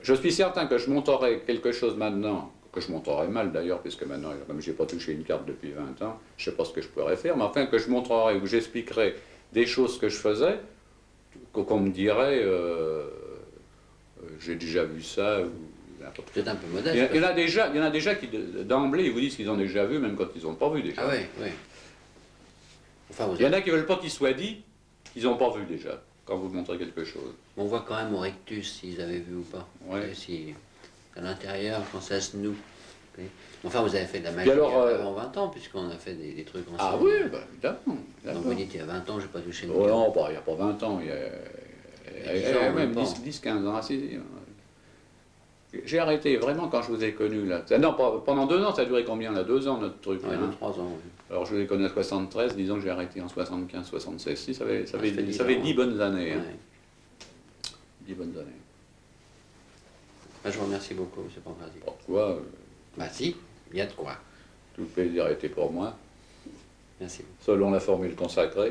je suis certain que je monterai quelque chose maintenant, que je monterai mal d'ailleurs, puisque maintenant, comme je n'ai pas touché une carte depuis 20 ans, je ne sais pas ce que je pourrais faire, mais enfin que je montrerai ou j'expliquerai des choses que je faisais, qu'on me dirait, j'ai déjà vu ça. Peut-être un peu modeste. Il y en a déjà qui, d'emblée, ils vous disent qu'ils ont déjà vu, même quand ils n'ont pas vu déjà. Ah oui, oui. Enfin, Il y en a qui ne veulent pas qu'il soit dit qu'ils n'ont pas vu déjà, quand vous montrez quelque chose. On voit quand même au rectus s'ils avaient vu ou pas. Ouais. Si, à l'intérieur, quand ça se noue. Okay. Enfin, vous avez fait de la magie Puis alors, avant 20 ans, puisqu'on a fait des trucs ensemble. Ah oui, bah, évidemment. Donc vous dites, il y a 20 ans, je n'ai pas touché une Oh carte. non, il n'y a pas 20 ans, il y a même 10-15 ans. J'ai arrêté vraiment quand je vous ai connu là. Non, pendant 2 ans, ça a duré combien là? 2 ans notre truc. Ouais, Hein. 3 ans. Oui. Alors je vous ai connu en 73, disons que j'ai arrêté en 75-76. Si, ça fait fait 10 10 bonnes années. Hein. Ouais. 10 bonnes années. Ben, je vous remercie beaucoup, M. Pancrazi. Pourquoi Bah si, il y a de quoi. tout le plaisir a été pour moi, Merci. selon la formule consacrée.